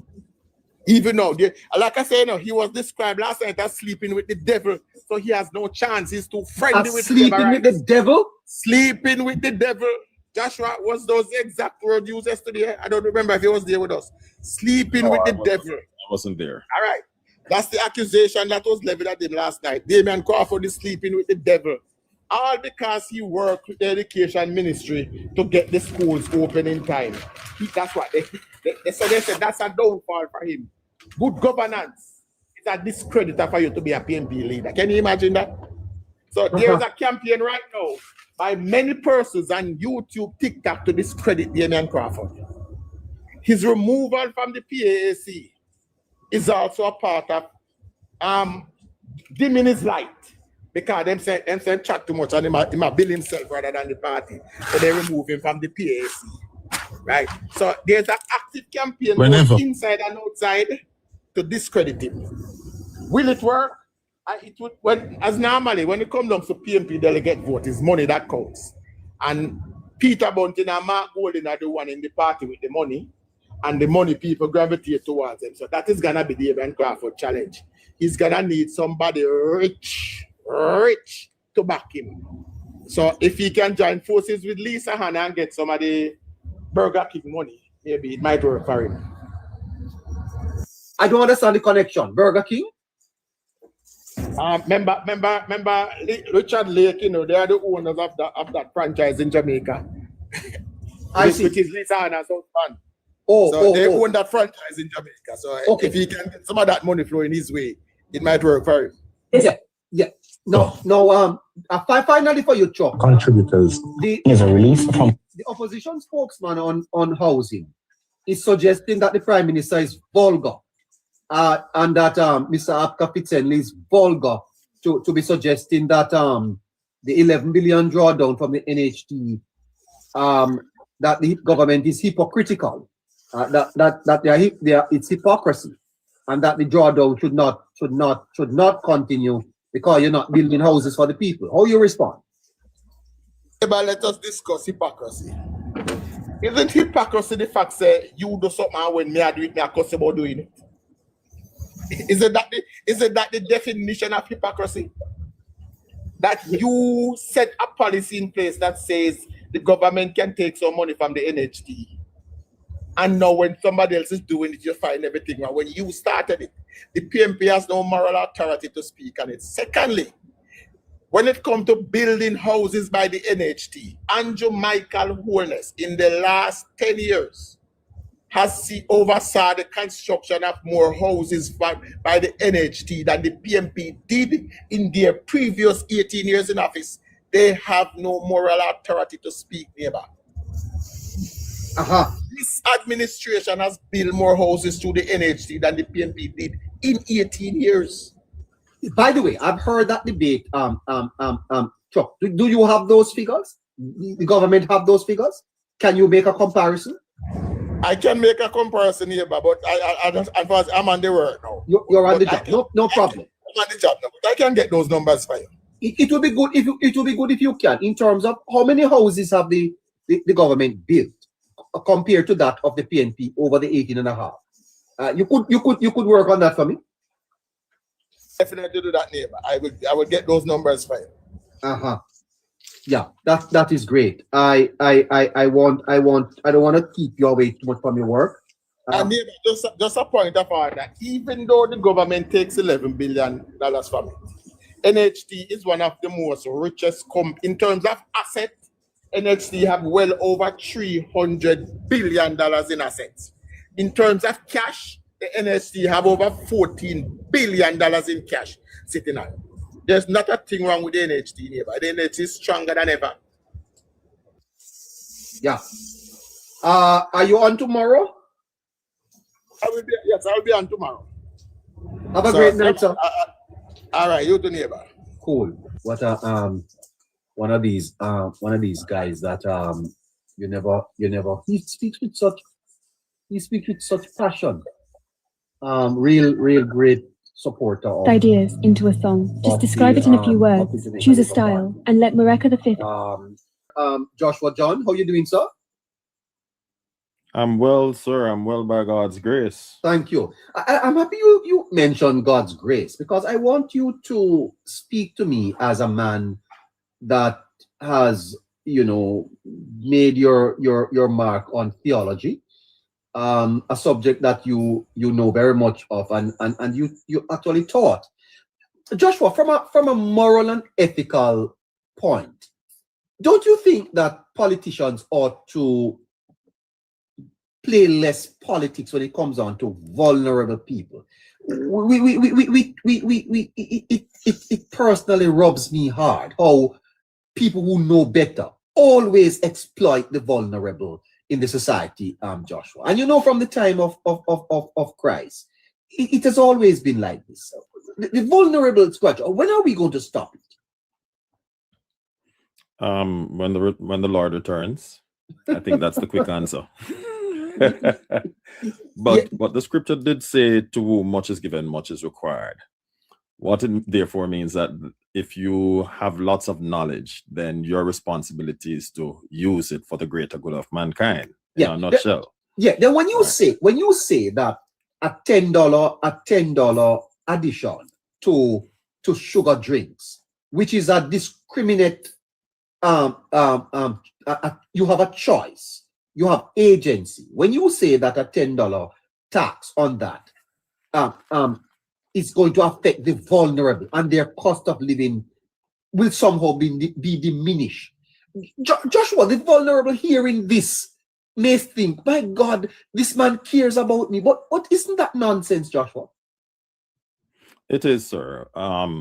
Even though, like I said, he was described last night as sleeping with the devil, so he has no chance. He's too friendly with
sleeping with the devil.
Sleeping with the devil. Joshua, was those exact words used yesterday? I don't remember if he was there with us. Sleeping with the devil.
I wasn't there.
All right. That's the accusation that was leveled at him last night. Damien Crawford is sleeping with the devil. All because he worked with the education ministry to get the schools open in time. That's what they said that's a downfall for him. Good governance is a discreditor for you to be a PNP leader. Can you imagine that? So there's a campaign right now by many persons on YouTube, TikTok to discredit Damien Crawford. His removal from the PAAC is also a part of dimming his light. Because them say chat too much and he might bill himself rather than the party. So they remove him from the PAC. Right? So there's an active campaign both inside and outside to discredit him. Will it work? As normally, when it comes down to PNP delegate vote, it's money that counts. And Peter Bunting and Mark Golding are the one in the party with the money. And the money people gravitate towards him. So that is going to be the Damien Crawford challenge. He's going to need somebody rich to back him. So if he can join forces with Lisa Hanna and get some of the Burger King money, maybe it might work for him.
I don't understand the connection. Burger King?
Remember Richard Lake, they are the owners of that franchise in Jamaica.
I see.
Which is Lisa Hanna's husband. They own that franchise in Jamaica. So if he can get some of that money flowing his way, it might work for him.
Yeah. No. Finally for you, Chuck.
Contributors.
There's a release from the opposition spokesman on housing is suggesting that the Prime Minister is vulgar, and that Mr. Apka Fitzenley is vulgar to be suggesting that the 11 billion drawdown from the NHT, that the government is hypocritical, that it's hypocrisy, and that the drawdown should not continue because you're not building houses for the people. How you respond?
But let us discuss hypocrisy. Isn't hypocrisy the fact that you do something when me I do it, me I cuss about doing it? Is it that the definition of hypocrisy? That you set a policy in place that says the government can take some money from the NHT, and now when somebody else is doing it, you find everything wrong. When you started it, the PMP has no moral authority to speak on it. Secondly, when it comes to building houses by the NHT, Andrew Michael Holness in the last 10 years has oversaw the construction of more houses by the NHT than the PMP did in their previous 18 years in office. They have no moral authority to speak, neighbor. This administration has built more houses through the NHT than the PMP did in 18 years.
By the way, I've heard that debate. Chuck, do you have those figures? The government have those figures? Can you make a comparison?
I can make a comparison here, but I'm on the work now.
You're on the job. No problem.
I'm on the job now, but I can get those numbers for you.
It will be good if you can, in terms of how many houses have the government built compared to that of the PNP over the 18 and a half. You could work on that for me.
Definitely do that, neighbor. I will get those numbers for you.
Yeah, that is great. I don't want to keep you away too much from your work.
And neighbor, just a point of order. Even though the government takes $11 billion from it, NHT is one of the most richest in terms of assets. NHT have well over $300 billion in assets. In terms of cash, the NST have over $14 billion in cash sitting on it. There's not a thing wrong with the NHT, neighbor. The NHT is stronger than ever.
Yeah. Are you on tomorrow?
Yes, I will be on tomorrow.
Have a great night, sir.
All right, you too, neighbor.
Cool. What one of these guys that you never he speaks with such passion. Real great supporter of
ideas into a song. Just describe it in a few words. Choose a style and let Mareka the Fifth.
Joshua John, how you doing, sir?
I'm well, sir. I'm well by God's grace.
Thank you. I'm happy you mentioned God's grace, because I want you to speak to me as a man that has, made your mark on theology, a subject that you know very much of, and you actually taught. Joshua, from a moral and ethical point, don't you think that politicians ought to play less politics when it comes on to vulnerable people? It personally rubs me hard how people who know better always exploit the vulnerable in the society, Joshua. And from the time of Christ, it has always been like this. The vulnerable squatter. When are we going to stop it?
When the Lord returns. I think that's the quick answer. But the scripture did say, to whom much is given, much is required. What it therefore means that if you have lots of knowledge, then your responsibility is to use it for the greater good of mankind. In a nutshell.
Then when you say that a $10 addition to sugar drinks, which is a discriminate, you have a choice. You have agency. When you say that a $10 tax on that is going to affect the vulnerable and their cost of living will somehow be diminished, Joshua, the vulnerable hearing this may think, my God, this man cares about me. But isn't that nonsense, Joshua?
It is, sir. I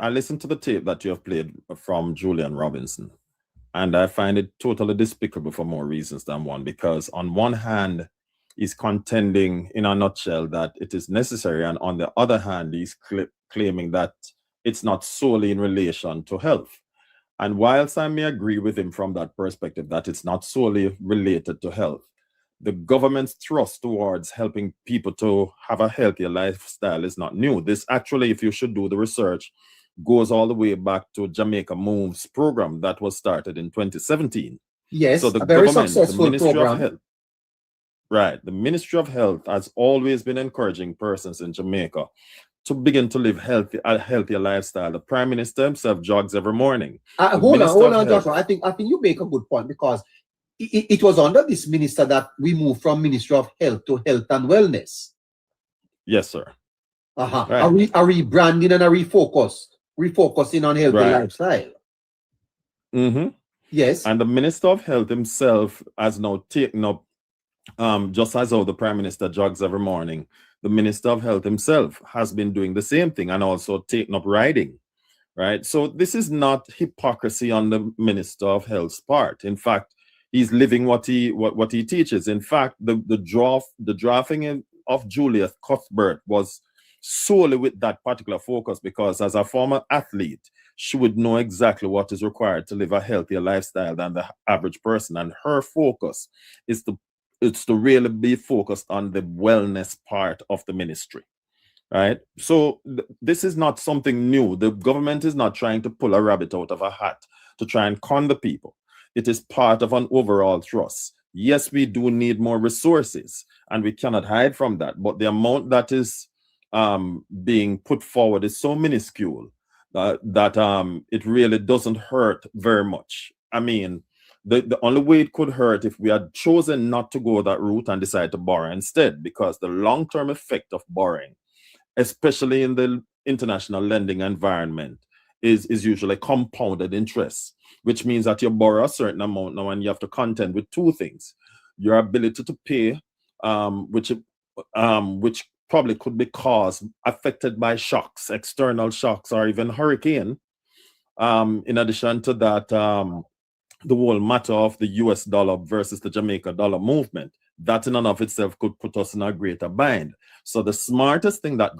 listened to the tape that you have played from Julian Robinson. And I find it totally despicable for more reasons than one, because on one hand, he's contending in a nutshell that it is necessary, and on the other hand, he's claiming that it's not solely in relation to health. And whilst I may agree with him from that perspective that it's not solely related to health, the government's thrust towards helping people to have a healthier lifestyle is not new. This actually, if you should do the research, goes all the way back to Jamaica Moves program that was started in 2017.
Yes,
so the
a very
government,
successful
the Ministry
program.
of Health, right, the Ministry of Health has always been encouraging persons in Jamaica to begin to live a healthier lifestyle. The Prime Minister himself jogs every morning.
Hold on, Joshua. I think you make a good point, because it was under this minister that we moved from Ministry of Health to Health and Wellness.
Yes, sir.
Right. A rebranding and a refocusing on healthy lifestyle.
Mm-hmm.
Yes.
And the Minister of Health himself has now taken up, just as how the Prime Minister jogs every morning, the Minister of Health himself has been doing the same thing and also taken up riding, right? So this is not hypocrisy on the Minister of Health's part. In fact, he's living what he teaches. In fact, the drafting of Julius Cuthbert was solely with that particular focus, because as a former athlete, she would know exactly what is required to live a healthier lifestyle than the average person. And her focus is to really be focused on the wellness part of the ministry, right? So this is not something new. The government is not trying to pull a rabbit out of a hat to try and con the people. It is part of an overall thrust. Yes, we do need more resources, and we cannot hide from that. But the amount that is being put forward is so minuscule that it really doesn't hurt very much. I mean, the only way it could hurt if we had chosen not to go that route and decide to borrow instead, because the long-term effect of borrowing, especially in the international lending environment, is usually compounded interest, which means that you borrow a certain amount now and you have to contend with two things: your ability to pay which probably could be affected by shocks, external shocks, or even hurricane. In addition to that, the whole matter of the US dollar versus the Jamaica dollar movement, that in and of itself could put us in a greater bind. So the smartest thing that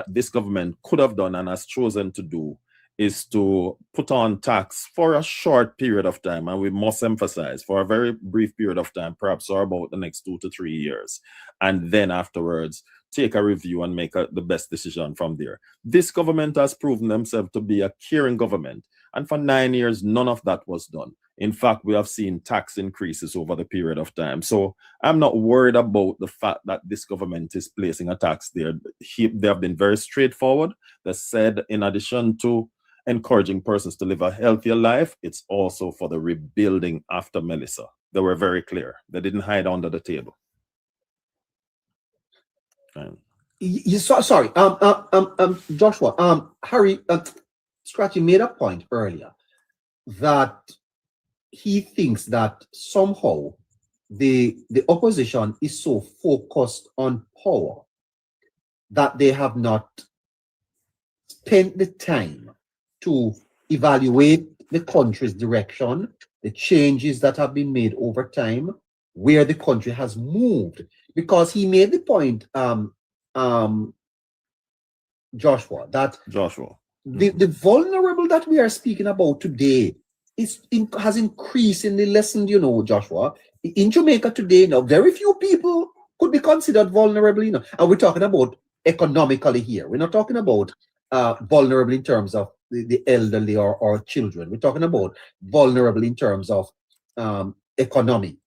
this government could have done and has chosen to do is to put on tax for a short period of time, and we must emphasize for a very brief period of time, perhaps or about the next 2 to 3 years, and then afterwards take a review and make the best decision from there. This government has proven themselves to be a caring government, and for 9 years, none of that was done. In fact, we have seen tax increases over the period of time. So I'm not worried about the fact that this government is placing a tax there. They have been very straightforward. They said, in addition to encouraging persons to live a healthier life, it's also for the rebuilding after Melissa. They were very clear. They didn't hide under the table.
Sorry, Joshua, Harry, Scratchy made a point earlier that he thinks that somehow the opposition is so focused on power that they have not spent the time to evaluate the country's direction, the changes that have been made over time, where the country has moved. Because he made the point, Joshua, that the vulnerable that we are speaking about today has increasingly lessened, you know, Joshua. In Jamaica today, now, very few people could be considered vulnerable, you know, and we're talking about economically here. We're not talking about vulnerable in terms of the elderly or children. We're talking about vulnerable in terms of economic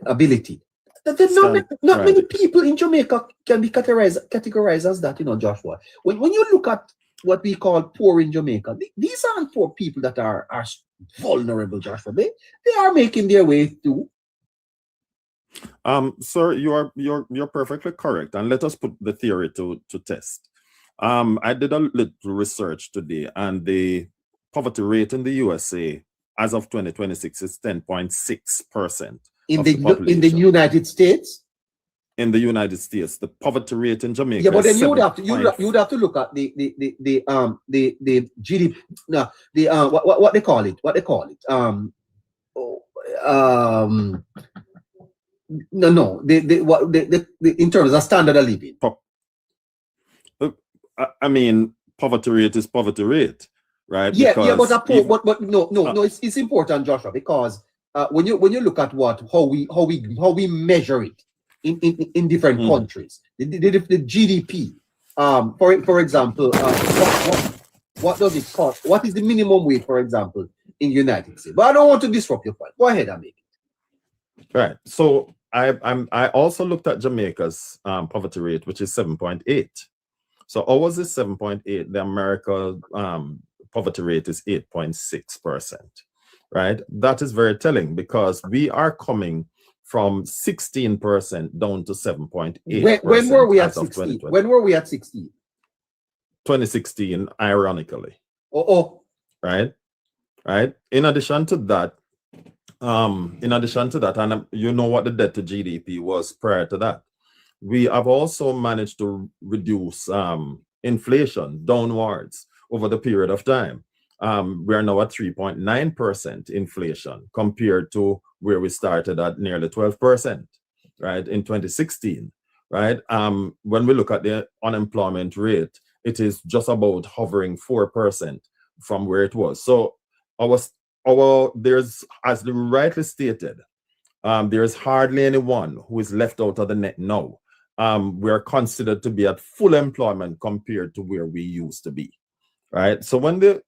ability. Not many people in Jamaica can be categorized as that, you know, Joshua. When you look at what we call poor in Jamaica, these aren't poor people that are vulnerable, Joshua. They are making their way through.
Sir, you're perfectly correct, and let us put the theory to test. I did a little research today, and the poverty rate in the USA as of 2026 is 10.6%.
In the United States?
In the United States, the poverty rate in Jamaica.
Yeah, but then
is
you would have to look at the GDP. No, what they call it? What they call it? In terms of standard of living.
I mean, poverty rate is poverty rate, right?
Yeah, but no, it's important, Joshua, because when you look at how we measure it in different countries, the GDP, for example, what does it cost? What is the minimum wage, for example, in the United States? But I don't want to disrupt your point. Go ahead, Amik.
Right. So I also looked at Jamaica's poverty rate, which is 7.8. So ours is 7.8. The America poverty rate is 8.6%. Right? That is very telling because we are coming from 16% down to 7.8%.
When were we at 16? When were we at 16?
2016, ironically.
Right?
Right? In addition to that, and you know what the debt to GDP was prior to that, we have also managed to reduce inflation downwards over the period of time. We are now at 3.9% inflation compared to where we started at nearly 12%, right, in 2016, right? When we look at the unemployment rate, it is just about hovering 4% from where it was. So there's, as you rightly stated, there's hardly anyone who is left out of the net now. We are considered to be at full employment compared to where we used to be, right? So when the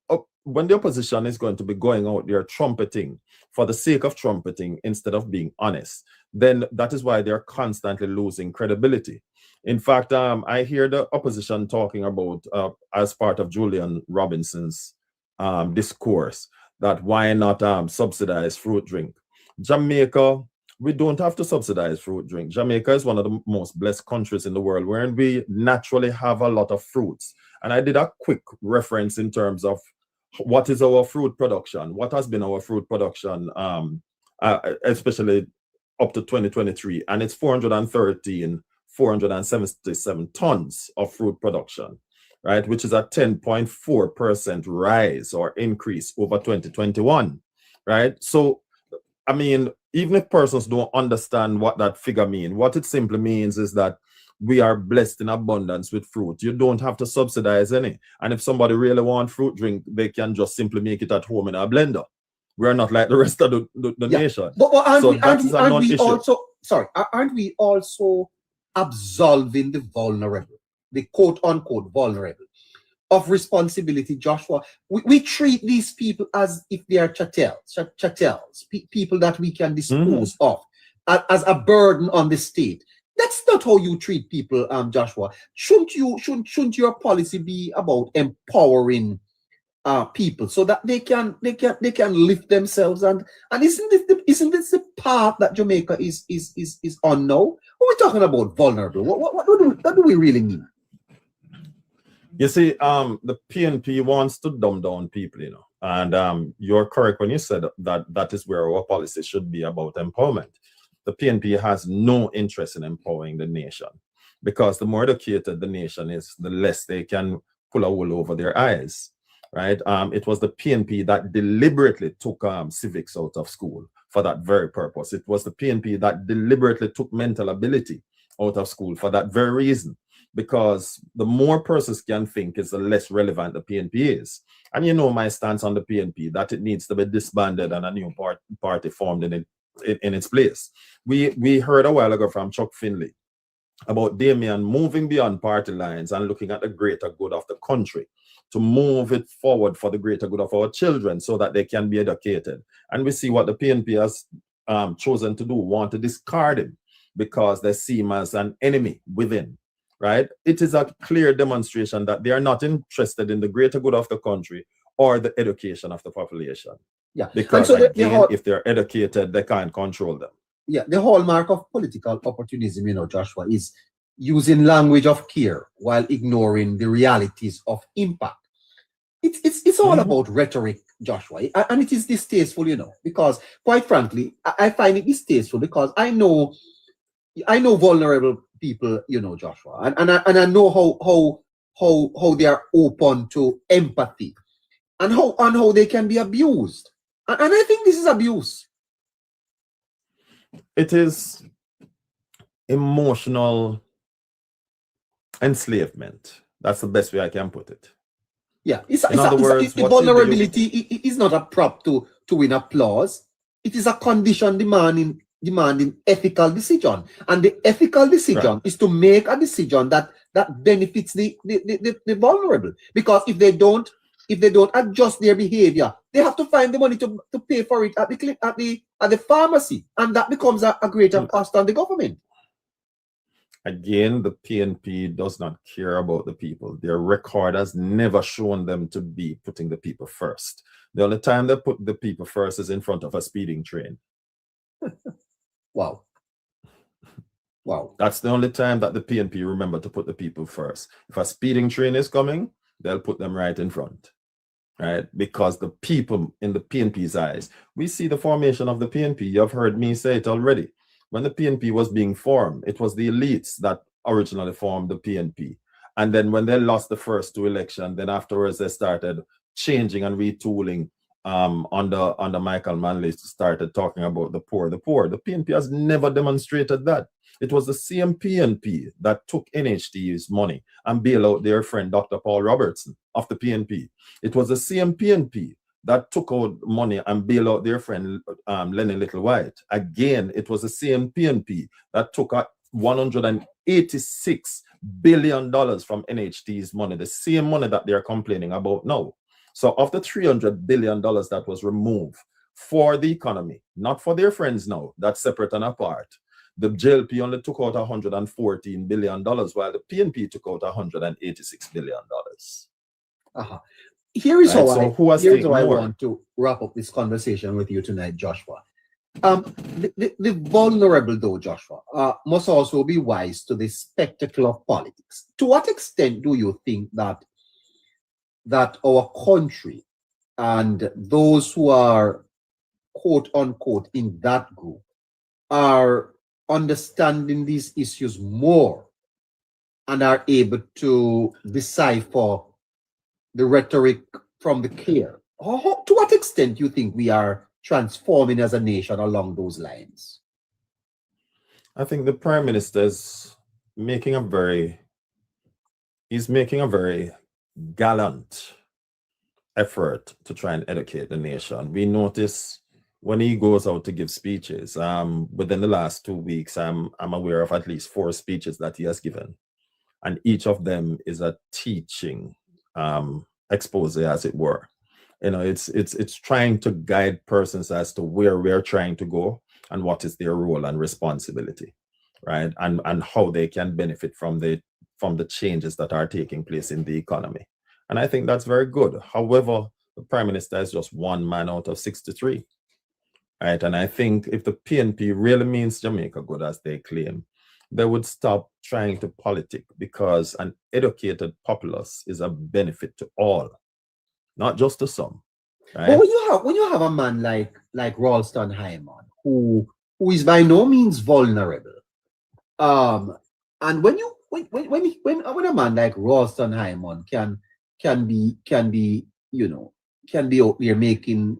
opposition is going to be going out there trumpeting for the sake of trumpeting instead of being honest, then that is why they're constantly losing credibility. In fact, I hear the opposition talking about, as part of Julian Robinson's discourse, that why not subsidize fruit drink. Jamaica, we don't have to subsidize fruit drink. Jamaica is one of the most blessed countries in the world where we naturally have a lot of fruits. And I did a quick reference in terms of what is our fruit production, what has been our fruit production, especially up to 2023, and it's 477 tons of fruit production, right, which is a 10.4% rise or increase over 2021, right? So, I mean, even if persons don't understand what that figure means, what it simply means is that we are blessed in abundance with fruit. You don't have to subsidize any. And if somebody really wants fruit drink, they can just simply make it at home in a blender. We're not like the rest of the nation.
But aren't we also absolving the vulnerable, the quote-unquote vulnerable, of responsibility, Joshua? We treat these people as if they are chattels, people that we can dispose of as a burden on the state. That's not how you treat people, Joshua. Shouldn't your policy be about empowering people so that they can lift themselves, and isn't this the path that Jamaica is on now? What are we talking about vulnerable? What do we really mean?
You see, the PNP wants to dumb down people, you know, and you're correct when you said that is where our policy should be, about empowerment. The PNP has no interest in empowering the nation, because the more educated the nation is, the less they can pull a wool over their eyes, right? It was the PNP that deliberately took civics out of school for that very purpose. It was the PNP that deliberately took mental ability out of school for that very reason, because the more persons can think is the less relevant the PNP is. And you know my stance on the PNP, that it needs to be disbanded and a new party formed in its place. We heard a while ago from Chuck Finley about Damien moving beyond party lines and looking at the greater good of the country, to move it forward for the greater good of our children so that they can be educated. And we see what the PNP has chosen to do, want to discard him because they see him as an enemy within, right? It is a clear demonstration that they are not interested in the greater good of the country or the education of the population.
Yeah,
because
so
again, if they're educated, they can't control them.
Yeah, the hallmark of political opportunism, you know, Joshua, is using language of care while ignoring the realities of impact. It's all about rhetoric, Joshua, and it is distasteful, you know, because quite frankly, I find it distasteful because I know vulnerable people, you know, Joshua, and I know how they are open to empathy, and how they can be abused, and I think this is abuse.
It is emotional enslavement. That's the best way I can put it.
Yeah, vulnerability is not a prop to win applause. It is a condition demanding ethical decision, and the ethical decision is to make a decision that benefits the vulnerable. Because if they don't adjust their behavior, they have to find the money to pay for it at the pharmacy, and that becomes a greater cost on the government.
Again, the PNP does not care about the people. Their record has never shown them to be putting the people first. The only time they put the people first is in front of a speeding train.
Wow.
That's the only time that the PNP remember to put the people first. If a speeding train is coming, they'll put them right in front, right? Because the people in the PNP's eyes, we see the formation of the PNP. You've heard me say it already. When the PNP was being formed, it was the elites that originally formed the PNP. And then when they lost the first two elections, then afterwards they started changing and retooling under Michael Manley, started talking about the poor. The PNP has never demonstrated that. It was the same PNP that took NHT's money and bailed out their friend Dr. Paul Robertson of the PNP. It was the same PNP that took out money and bailed out their friend Lenny Little White. Again, it was the same PNP that took out $186 billion from NHT's money, the same money that they're complaining about now. So of the $300 billion that was removed for the economy, not for their friends now, that's separate and apart. The JLP only took out $114 billion, while the PNP took out $186 billion.
Here is how I want to wrap up this conversation with you tonight, Joshua. The vulnerable, though, Joshua, must also be wise to the spectacle of politics. To what extent do you think that our country and those who are, quote unquote, in that group are understanding these issues more and are able to decipher the rhetoric from the clear? To what extent do you think we are transforming as a nation along those lines?
I think the Prime Minister is making a very gallant effort to try and educate the nation. We notice when he goes out to give speeches, within the last 2 weeks, I'm aware of at least 4 speeches that he has given. And each of them is a teaching expose, as it were. You know, it's trying to guide persons as to where we're trying to go and what is their role and responsibility, right? And how they can benefit from the changes that are taking place in the economy. And I think that's very good. However, the Prime Minister is just one man out of 63, right? And I think if the PNP really means Jamaica good, as they claim, they would stop trying to politic, because an educated populace is a benefit to all, not just to some. Right?
But when you have a man like Ralston Hyman, who is by no means vulnerable, and when a man like Ralston Hyman can be out there making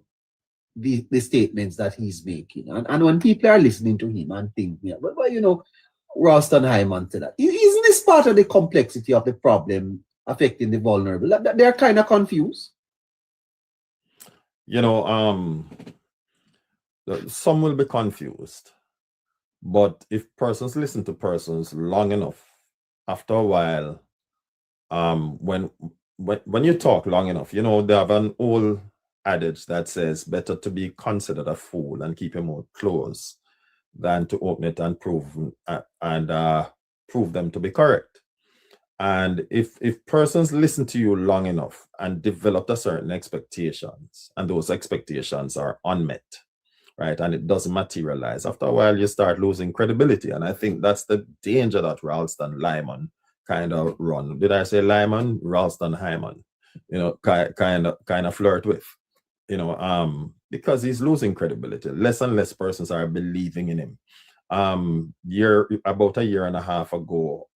the statements that he's making, and when people are listening to him and thinking, but Ralston Hyman said that, isn't this part of the complexity of the problem affecting the vulnerable? They're kind of confused.
Some will be confused, but if persons listen to persons long enough, after a while, when you talk long enough, they have an old adage that says, better to be considered a fool and keep your mouth closed than to open it and prove them to be correct. And if persons listen to you long enough and develop a certain expectations, and those expectations are unmet, right, and it doesn't materialize, after a while you start losing credibility. And I think that's the danger that Ralston Lyman kind of run. Did I say Lyman? Ralston Hyman, kind of flirt with, because he's losing credibility. Less and less persons are believing in him. About a year and a half ago,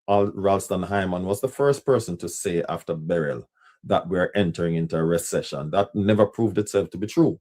Ralston Hyman was the first person to say after Beryl that we're entering into a recession. That never proved itself to be true,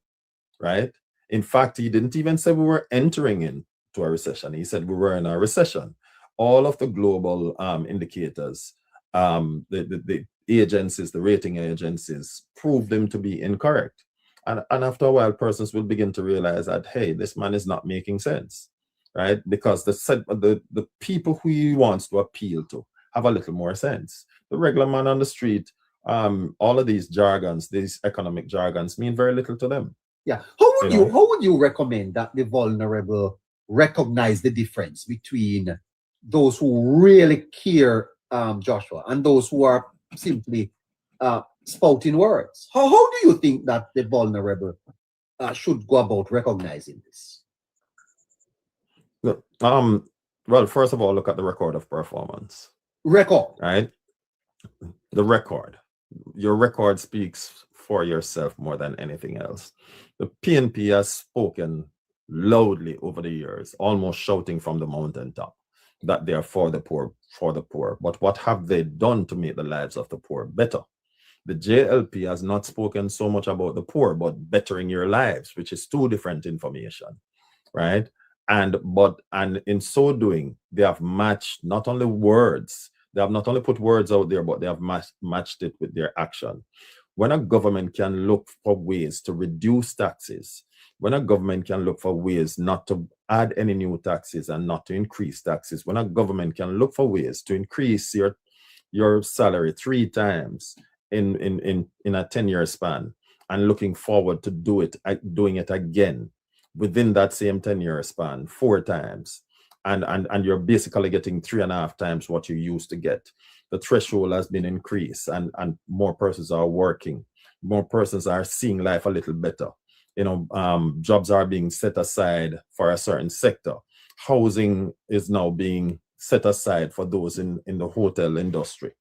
right? In fact, he didn't even say we were entering into a recession. He said we were in a recession. All of the global indicators, the agencies, the rating agencies, proved them to be incorrect. And after a while, persons will begin to realize that, hey, this man is not making sense, right? Because the people who he wants to appeal to have a little more sense. The regular man on the street, all of these jargons, these economic jargons, mean very little to them.
Yeah. How would you recommend that the vulnerable recognize the difference between those who really care, Joshua, and those who are simply spouting words? How do you think that the vulnerable should go about recognizing this?
Well, first of all, look at the record of performance.
Record.
Right? The record. Your record speaks for yourself more than anything else. The PNP has spoken loudly over the years, almost shouting from the mountaintop that they are for the poor. But what have they done to make the lives of the poor better? The JLP has not spoken so much about the poor, but bettering your lives, which is 2 different information, right? And in so doing, they have matched not only words, they have not only put words out there, but they have matched it with their action. When a government can look for ways to reduce taxes, when a government can look for ways not to add any new taxes and not to increase taxes, when a government can look for ways to increase your salary 3 times in a 10-year span, and looking forward to doing it again within that same 10-year span 4 times, and you're basically getting 3.5 times what you used to get. The threshold has been increased, and more persons are working, more persons are seeing life a little better. Jobs are being set aside for a certain sector. Housing is now being set aside for those in the hotel industry.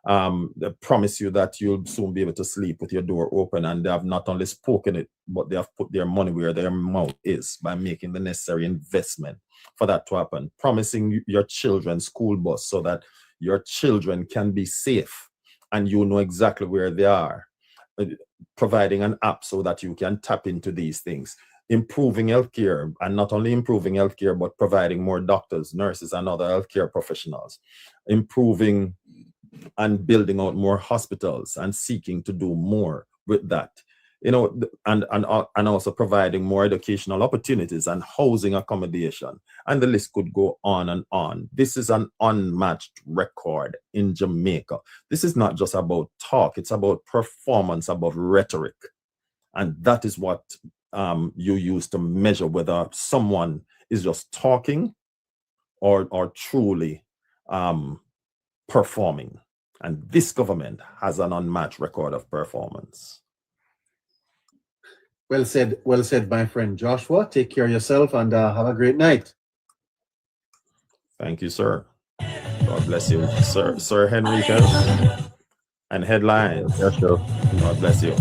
They promise you that you'll soon be able to sleep with your door open, and they have not only spoken it, but they have put their money where their mouth is by making the necessary investment for that to happen. Promising your children school bus so that your children can be safe and you know exactly where they are. Providing an app so that you can tap into these things. Improving healthcare, and not only improving healthcare, but providing more doctors, nurses, and other healthcare professionals. Improving and building out more hospitals and seeking to do more with that. You know, and also providing more educational opportunities and housing accommodation, and the list could go on and on. This is an unmatched record in Jamaica. This is not just about talk, it's about performance above rhetoric. And that is what you use to measure whether someone is just talking or truly performing. And this government has an unmatched record of performance.
Well said, my friend Joshua. Take care of yourself and have a great night.
Thank you, sir. God bless you, Sir Henriquez. And headlines.
Yes, sir.
God bless you.